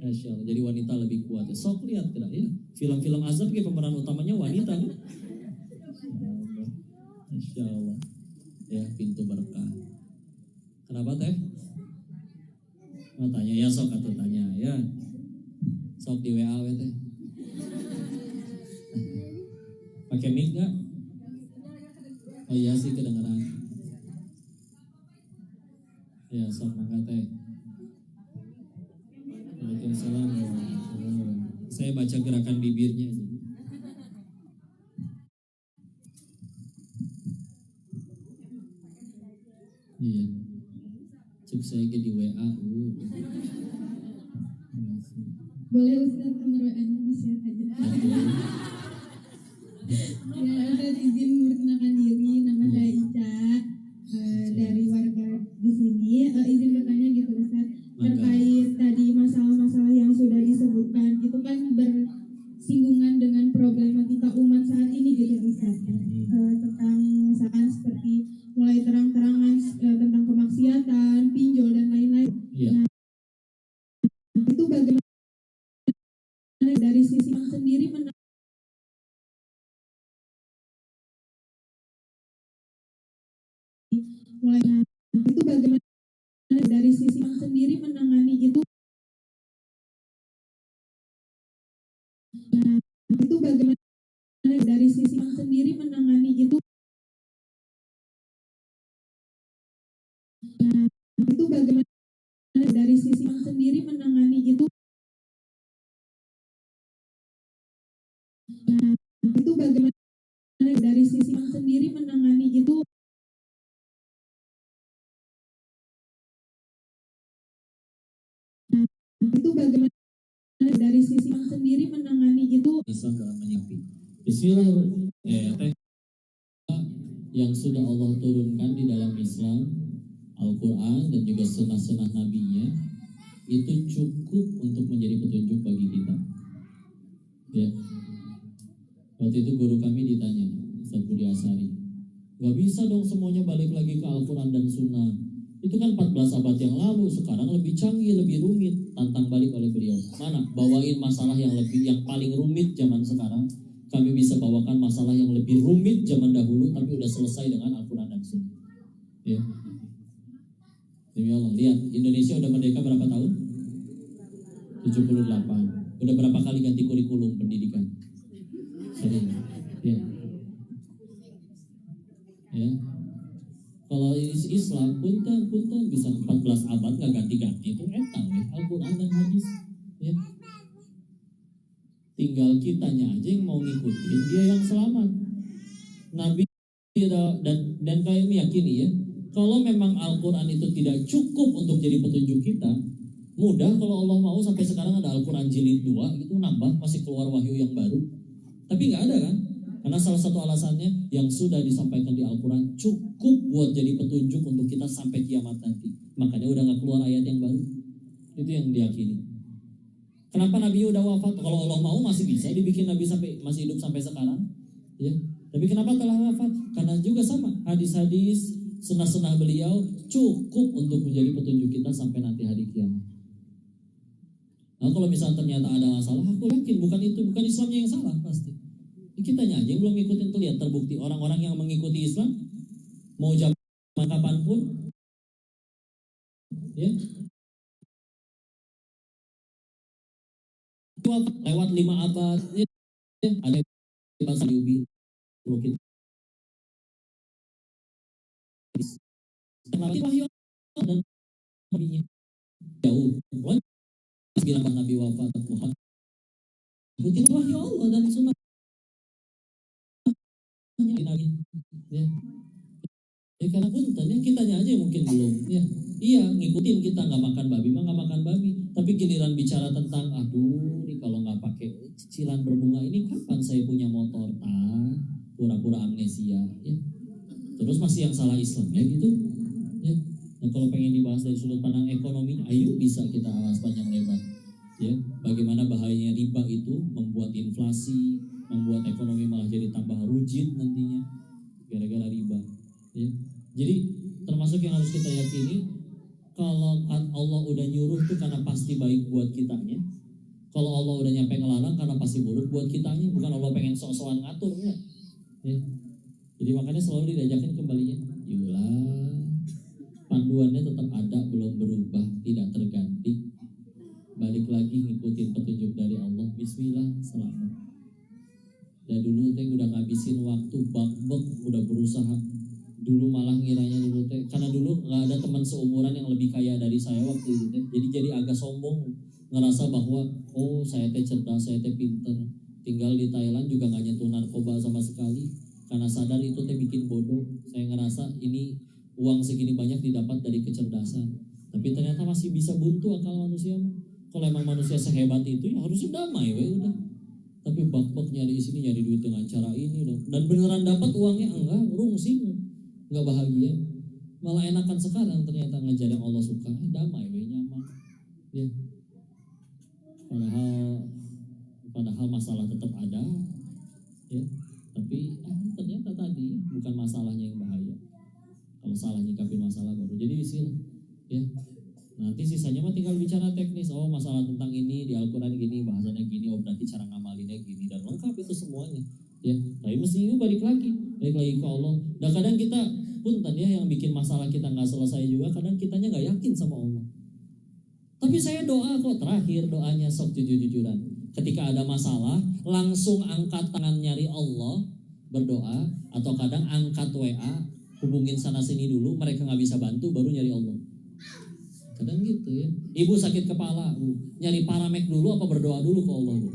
[SPEAKER 3] Masya Allah, jadi wanita lebih kuat, ya. Sok lihat tidak, ya. Film-film azab kayak pemeran utamanya wanita, kan? Masya Allah. Ya, pintu berkah. Kenapa teh? Mau tanya ya, sok atau tanya ya. Sok di WA we teh. Pakai mic nggak? Oh iya sih kedengeran. Ya, sok mangga teh. Waalaikumsalam. Saya baca gerakan bibirnya. Iya. Cek saya ke di WA.
[SPEAKER 2] Boleh Ustaz nomor WA-nya bisa aja. Ya, Ustaz izin memperkenalkan diri, nama saya Ica, dari warga di sini. Izin bertanya gitu Ustaz, terkait tadi masalah-masalah yang sudah disebutkan itu kan terang-terangan tentang kemaksiatan, pinjol dan lain-lain.
[SPEAKER 3] Iya.
[SPEAKER 2] Nah, itu bagaimana dari sisi yang sendiri mulai itu bagaimana dari sisi yang sendiri menangani itu. Nah, itu bagaimana dari sisi yang sendiri menangani itu. Nah, itu bagaimana dari sisi yang sendiri menangani itu. Nah, itu bagaimana dari sisi yang sendiri menangani itu. Nah, itu bagaimana dari sisi yang sendiri menangani itu.
[SPEAKER 3] Islam dalam menyimpi. Bismillahirrahmanirrahim. Yang sudah Allah turunkan di dalam Islam, Al-Quran dan juga sunnah-sunnah Nabi-Nya itu cukup untuk menjadi petunjuk bagi kita. Ya. Waktu itu guru kami ditanya, Ustaz Budi Asari, gak bisa dong semuanya balik lagi ke Al-Quran dan Sunnah. Itu kan 14 abad yang lalu, sekarang lebih canggih, lebih rumit. Tantang balik oleh beliau. Mana? Bawain masalah yang paling rumit zaman sekarang. Kami bisa bawakan masalah yang lebih rumit zaman dahulu, tapi udah selesai dengan Al-Quran dan Sunnah. Ya. Demi Allah, lihat, Indonesia udah merdeka berapa tahun? 78. Udah berapa kali ganti kurikulum pendidikan? Sering. Ya. Ya. Kalau Islam punten bisa 14 abad nggak ganti-ganti itu etang ya, Al-Quran dan hadis. Ya. Tinggal kitanya aja yang mau ngikutin, dia yang selamat. Nabi dan kami meyakini ya, kalau memang Al-Quran itu tidak cukup untuk jadi petunjuk kita, mudah kalau Allah mau sampai sekarang ada Al-Quran jilid 2 itu nambah, masih keluar wahyu yang baru. Tapi nggak ada kan? Karena salah satu alasannya yang sudah disampaikan di Al-Quran cukup buat jadi petunjuk untuk kita sampai kiamat nanti. Makanya udah nggak keluar ayat yang baru. Itu yang diyakini. Kenapa Nabi udah wafat? Kalau Allah mau masih bisa dibikin Nabi masih hidup sampai sekarang. Ya. Tapi kenapa telah wafat? Karena juga sama. Hadis-hadis, sunnah-sunnah beliau cukup untuk menjadi petunjuk kita sampai nanti hari kiamat. Nah, kalau misalnya ternyata ada masalah, aku yakin bukan Islamnya yang salah pasti. Kitanya aja yang belum ngikutin tuh, lihat terbukti orang-orang yang mengikuti Islam mau zaman kapanpun, ya lewat 5 abad, ya, ada bahasa Yubi, kenapa wahyu dan nabinya jauh, bilang Nabi wafat Muhammad, ikutin wahyu Allah dan sunnah. Ya. Ya karena punten ya kitanya aja mungkin belum ya. Iya ngikutin kita nggak makan babi mah nggak makan babi. Tapi giliran bicara tentang aduh nih kalau nggak pakai cicilan berbunga ini kapan saya punya motor? Pura-pura amnesia ya. Terus masih yang salah Islam ya gitu. Ya. Nah kalau pengen dibahas dari sudut pandang ekonomi, ayo bisa kita bahas panjang lebar. Ya, bagaimana bahayanya riba itu membuat inflasi, membuat ekonomi malah jadi tambah rujit nantinya gara-gara riba. Ya. Jadi termasuk yang harus kita yakini, kalau Allah udah nyuruh tuh karena pasti baik buat kitanya. Kalau Allah udah nyampe ngelarang karena pasti buruk buat kitanya, bukan Allah pengen sok-sokan ngatur enggak. Ya. Jadi makanya selalu diajakin kembalinya, yulah panduannya tetap ada, belum berubah, tidak terganti. Balik lagi ngikutin petunjuk dari Allah. Bismillah, selamat. Dan dulu teh udah ngabisin waktu bak-bak, udah berusaha. Dulu malah ngiranya dulu teh, karena dulu nggak ada teman seumuran yang lebih kaya dari saya waktu itu teh. Jadi agak sombong, ngerasa bahwa oh saya teh cerdas, saya teh pinter. Tinggal di Thailand juga nggak nyentuh narkoba sama sekali. Karena sadar itu teh bikin bodoh. Saya ngerasa ini uang segini banyak didapat dari kecerdasan. Tapi ternyata masih bisa buntu akal manusia. Kalau emang manusia sehebat itu ya harusnya damai udah. Tapi bak-bak nyari di sini nyari duit dengan cara ini dan beneran dapat uangnya enggak, rungsing, enggak bahagia. Malah enakan sekarang ternyata ngajar yang Allah suka, damai nyaman. Ya. Padahal masalah tetap ada. Ya. Tapi ternyata tadi bukan masalahnya yang bahaya. Kalau salah nyikapin masalah baru jadi istilah. Ya. Nanti sisanya mah tinggal bicara teknis. Oh, masalah tentang ini di Al-Qur'an gini, bahasanya gini, oh berarti cara ngamalinnya gini, dan lengkap itu semuanya. Ya, tapi mesti itu balik lagi ke Allah. Dan kadang kita punten ya yang bikin masalah kita nggak selesai juga, kadang kitanya nggak yakin sama Allah. Tapi saya doa kok, terakhir doanya sok jujur-jujuran. Ketika ada masalah, langsung angkat tangan nyari Allah, berdoa, atau kadang angkat WA, hubungin sana sini dulu, mereka nggak bisa bantu, baru nyari Allah. Kadang gitu ya. Ibu sakit kepala, Bu. Nyari paramek dulu apa berdoa dulu ke Allah, Bu?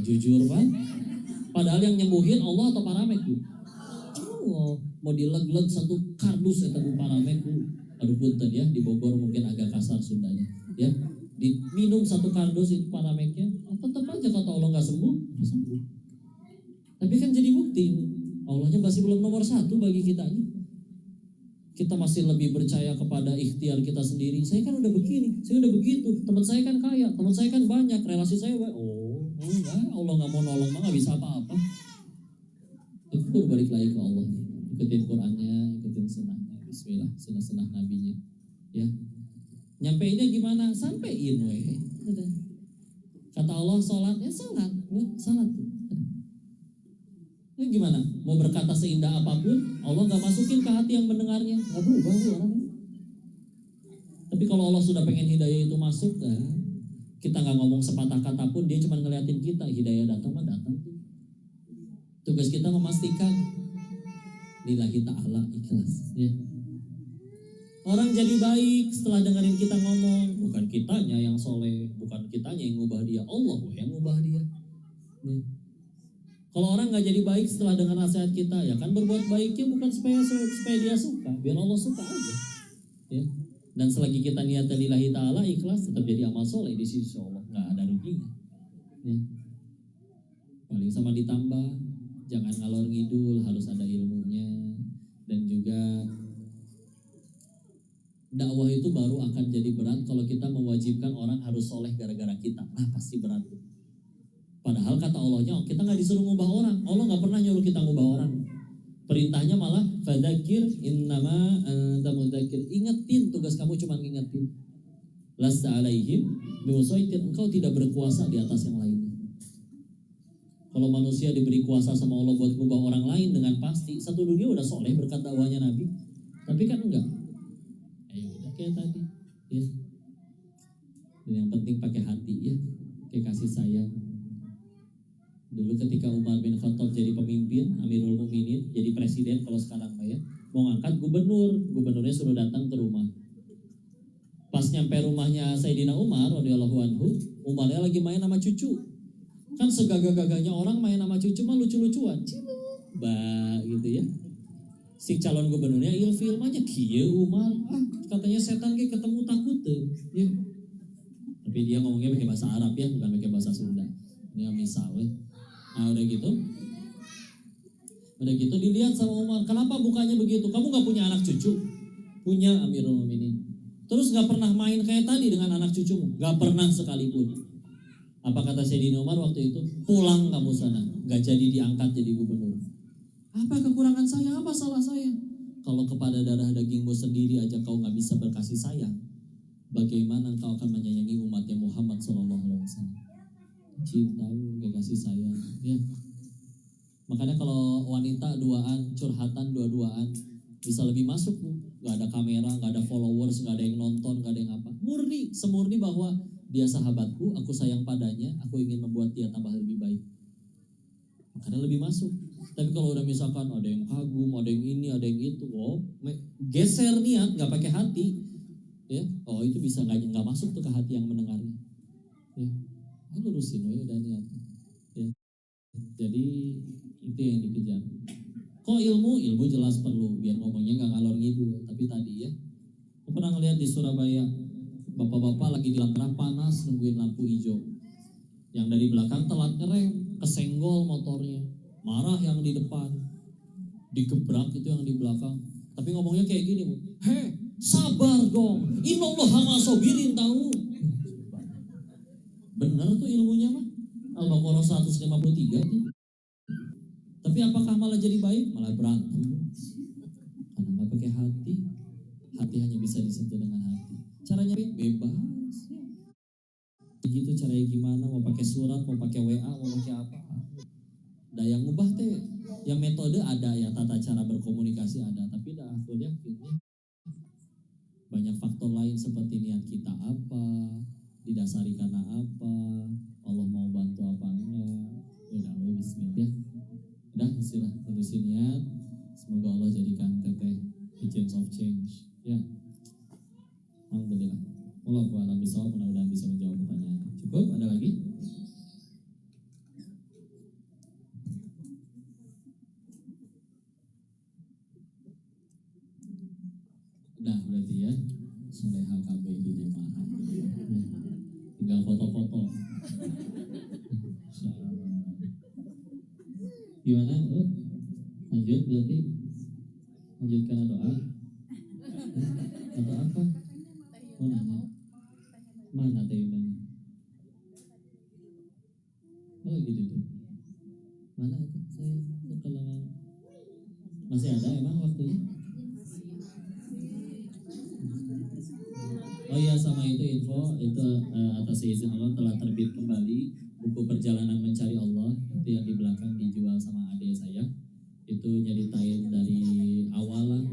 [SPEAKER 3] Jujur Pak. Padahal yang nyembuhin Allah atau paramek, Bu? Allah. Mau dileg-leg satu kardus ya Bu paramek, Bu. Aduh punten ya, di Bogor mungkin agak kasar Sundanya. Ya, diminum satu kardus itu parameknya, tetap aja kata Allah nggak sembuh. Tapi kan jadi bukti, Allahnya masih belum nomor satu bagi kita. Kita masih lebih percaya kepada ikhtiar kita sendiri. Saya kan udah begini, saya udah begitu. Teman saya kan kaya, teman saya kan banyak, relasi saya banyak. Oh enggak, Allah nggak mau nolong mah nggak bisa apa-apa. Itu balik lagi ke Allah. Ikutin Qurannya, ikutin sunnahnya. Bismillah, sunnah nabinya. Ya, nyampeinnya gimana? Sampein weh. Kata Allah sholat, ya sholat. Ini gimana? Mau berkata seindah apapun, Allah gak masukin ke hati yang mendengarnya, gak berubah orangnya. Tapi kalau Allah sudah pengen hidayah itu masuk, kita gak ngomong sepatah kata pun, dia cuma ngeliatin kita, hidayah datang mah datang. Tugas kita memastikan lillahi ta'ala ikhlas. Ya. Orang jadi baik setelah dengerin kita ngomong, bukan kitanya yang soleh, bukan kitanya yang ngubah dia, Allah yang ngubah dia. Ya. Kalau orang nggak jadi baik setelah dengar nasihat kita, ya kan berbuat baiknya bukan supaya dia suka, biar Allah suka aja. Ya. Dan selagi kita niat lillahi ta'ala ikhlas, tetap jadi amal soleh di sisi Allah, nggak ada ruginya. Ya. Paling sama ditambah, jangan ngalor ngidul, harus ada ilmunya, dan juga dakwah itu baru akan jadi berat kalau kita mewajibkan orang harus soleh gara-gara kita. Nah pasti berat. Padahal kata Allahnya kita nggak disuruh ngubah orang. Allah nggak pernah nyuruh kita ngubah orang. Perintahnya malah fadzakir innama anta mudzakir. Ingetin, tugas kamu cuma ngingetin. Lasta alaihim bimusaitir. Engkau tidak berkuasa di atas yang lainnya. Kalau manusia diberi kuasa sama Allah buat ngubah orang lain dengan pasti satu dunia udah soleh berkat dakwahnya Nabi. Tapi kan enggak. Ayo udah kayak tadi. Ya. Dan yang penting pakai hati ya. Kayak kasih sayang. Dulu ketika Umar bin Khattab jadi pemimpin, Amirul Mukminin, jadi presiden kalau sekarang ya, mau ngangkat gubernurnya suruh datang ke rumah. Pas nyampe rumahnya Sayyidina Umar radhiyallahu anhu, Umarnya lagi main sama cucu. Kan segagah-gagahnya orang main sama cucu mah lucu-lucuan. Gitu ya. Si calon gubernurnya ilfil mah nya kieu Umar, katanya setan ge ketemu takut tuh. Ya. Tapi dia ngomongnya pakai bahasa Arab ya, bukan pakai bahasa Sunda. Ini misalnya. Nah udah gitu dilihat sama Umar. Kenapa bukannya begitu? Kamu gak punya anak cucu? Punya Amirul Mukminin. Terus gak pernah main kayak tadi dengan anak cucumu? Gak pernah sekalipun. Apa kata Sayyidina Umar waktu itu? Pulang kamu sana. Gak jadi diangkat jadi gubernur. Apa kekurangan saya? Apa salah saya? Kalau kepada darah dagingmu sendiri aja kau gak bisa berkasih sayang, bagaimana kau akan menyayangi umatnya Muhammad SAW? Cinta, kayak kasih sayang ya. Makanya kalau wanita duaan, curhatan dua-duaan bisa lebih masuk Bu. Gak ada kamera, gak ada followers, gak ada yang nonton, gak ada yang apa. Murni, semurni bahwa dia sahabatku, aku sayang padanya, aku ingin membuat dia tambah lebih baik. Makanya lebih masuk. Tapi kalau udah misalkan ada yang kagum, ada yang ini, ada yang itu, geser niat, gak pakai hati ya. Oh itu bisa gak masuk tuh ke hati yang mendengarnya ya. Lurusin udah niat ya. Jadi itu yang dikejar. Kok ilmu jelas perlu biar ngomongnya nggak ngalor ngidul. Tapi tadi ya, aku pernah ngeliat di Surabaya bapak-bapak lagi di lampu panas nungguin lampu hijau. Yang dari belakang telat ngerem, kesenggol motornya, marah yang di depan, digebrak itu yang di belakang. Tapi ngomongnya kayak gini Bu, sabar dong, innallaha ma'as-sabirin tahu. Benar tuh ilmunya mah Al-Baqarah 153 tuh. Tapi apakah malah jadi baik? Malah berantem. Karena nggak pakai hati. Hati hanya bisa disentuh dengan hati. Caranya bebas. Begitu caranya gimana? Mau pakai surat, mau pakai WA, mau pakai apa? Dah yang ngubah teh, yang metode ada ya, tata cara berkomunikasi ada, tapi dah akhirnya banyak faktor lain seperti niat kita apa, didasari karena apa, Allah mau bantu apa enggak. Udah, bismillah. Udah, istilah terusin niat. Semoga Allah jadikan teteh agents of change. Ya, alhamdulillah. Allah a'lam bishawab, mudah-mudahan bisa menjawab pertanyaan. Cukup? Ada lagi? Udah berarti ya, soleha KB di jemaah. Tinggal foto-foto. Gimana? Lanjut berarti? Lanjut karena doa? Atau apa? Oh nanya. Mana tayubannya? Oh gitu tuh. Mana itu? Saya kalau masih ada emang waktunya? Oh iya, sama itu info itu atas izin Allah telah terbit kembali buku Perjalanan Mencari Allah, itu yang di belakang dijual sama adik saya. Itu nyeritain dari awal lah,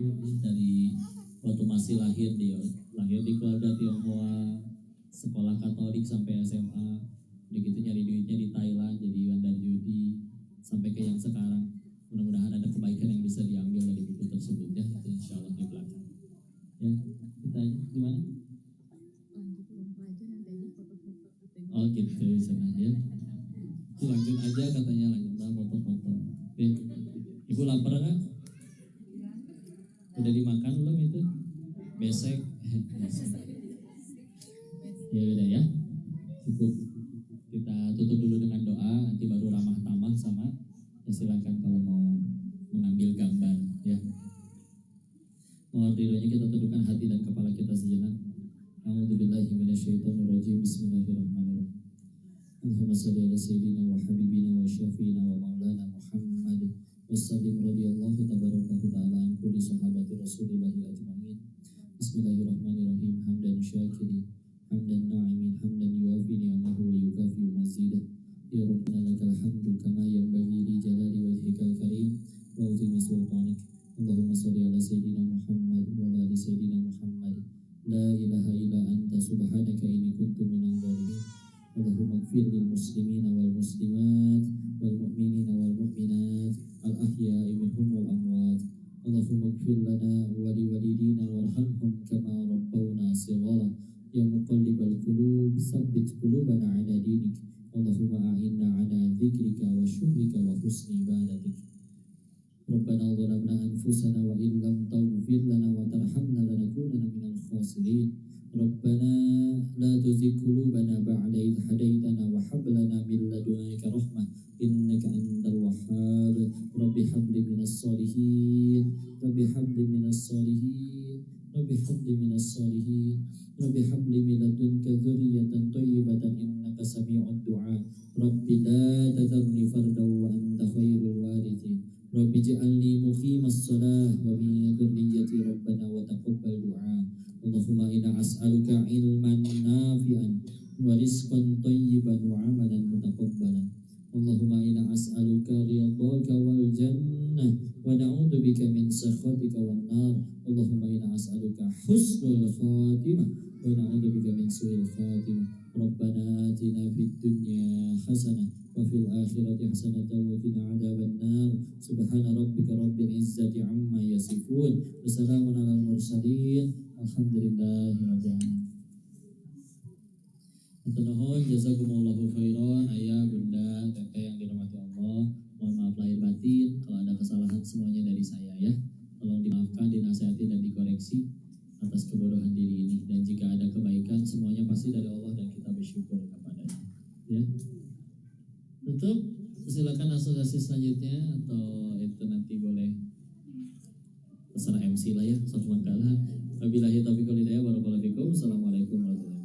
[SPEAKER 3] dari waktu masih lahir di keluarga Tionghoa, sekolah Katolik sampai SMA, begitu nyari duitnya di Thailand jadi bandar judi sampai ke yang sekarang. Mudah-mudahan ada kebaikan yang bisa diambil dari buku tersebut ya, itu insya Allah di belakang. Ya, kita gimana? Oh gitu, sana ya. Lanjut aja katanya, lanjut foto-foto. Ibu lapar nggak? Udah dimakan belum itu? Besek. Ya udah ya. Cukup. Kita tutup dulu dengan doa, nanti baru ramah tamah sama. Ya, silakan kalau mau mengambil gambar ya. Mohon ridhonya kita tundukkan hati dan kepala kita sejenak. A'udzubillahi minasyaitonirrajim. Bismillahirrahmanirrahim. Allahumma shalli ala sayyidina wa habibina wa syafiina wa maulana Muhammad wa sallim radhiyallahu tabaraka ta'ala an kulli sahabati Rasulillahi ajma'in. Bismillahirrahmanirrahim. Hamdan syakirin, hamdan na'imin, hamdan yuwafi ni'amahu wa yukafi mazidah. Ya Rabbana lakal hamdu kama yanbaghi li jalali wajhikal karim wa uzimi sultanik. Allahumma shalli ala sayyidina Muhammad wa ala ali sayyidina Muhammad. La ilaha illa anta subhanaka inni kuntu minadh dhalimin. Allahumma ighfir lil muslimina wal muslimat wal mu'minina wal mu'minat al ahya'i minhum wal amwat. Allahumma ighfir lana wa li walidina warhamhum kama rabbawna shighara. Ya muqallibal qulub tsabbit qulubana ala dinik. Allahumma a'inna ala dzikrika wa syukrika wa husni ibadatik. Rabbana zalamna anfusana wa in lam taghfir lana wa tarhamna lanakunanna minal khasirin. Rabbana la tuzigh qulubana ba'da idh hadaitana wa hab lana min ladunka rahmah innaka antal wahhab. Rabbi habli minas solihin, Rabbi habli minas solihin, Rabbi habli minas solihin, Rabbi habli min ladunka dzurriyyatan thayyibatan innaka sami'ud du'a. Rabbi la tadharni fardan wa anta khairul warithin. Rabbi ij'alni muqimas shalah wa min dhurriyyati rabbana wa taqabbal du'a. Allahumma inna as'aluka ilman nafi'an wa rizqan thayyiban wa amalan mutaqabbalan. Allahumma inna as'aluka ridhaka wal jannah wa na'udzu bika min sakhatika wan nar. Allahumma inna as'aluka husnul khatimah wa na'udzu bika min su'il khatimah. Rabbana atina fid dunya hasanah wa fil akhirati hasanatan wa qina adzaban nar. Subhana rabbika rabbil izzati amma yasifun. Wassalamun alal mursalin. Alhamdulillahirabbil alamin. Nuhun jazakumullahu khairan ayah, bunda, teteh yang dirahmati Allah. Mohon maaf lahir batin kalau ada kesalahan, semuanya dari saya ya. Tolong dimaafkan, dinasihati dan dikoreksi atas kebodohan diri ini. Dan jika ada kebaikan, semuanya pasti dari Allah dan kita bersyukur kepadanya. Ya. Tutup. Silakan asosiasi selanjutnya atau itu nanti boleh terserah MC lah ya. Wabillahi taufiq wal hidayah. Barakallahu fikum. Assalamualaikum warahmatullahi wabarakatuh.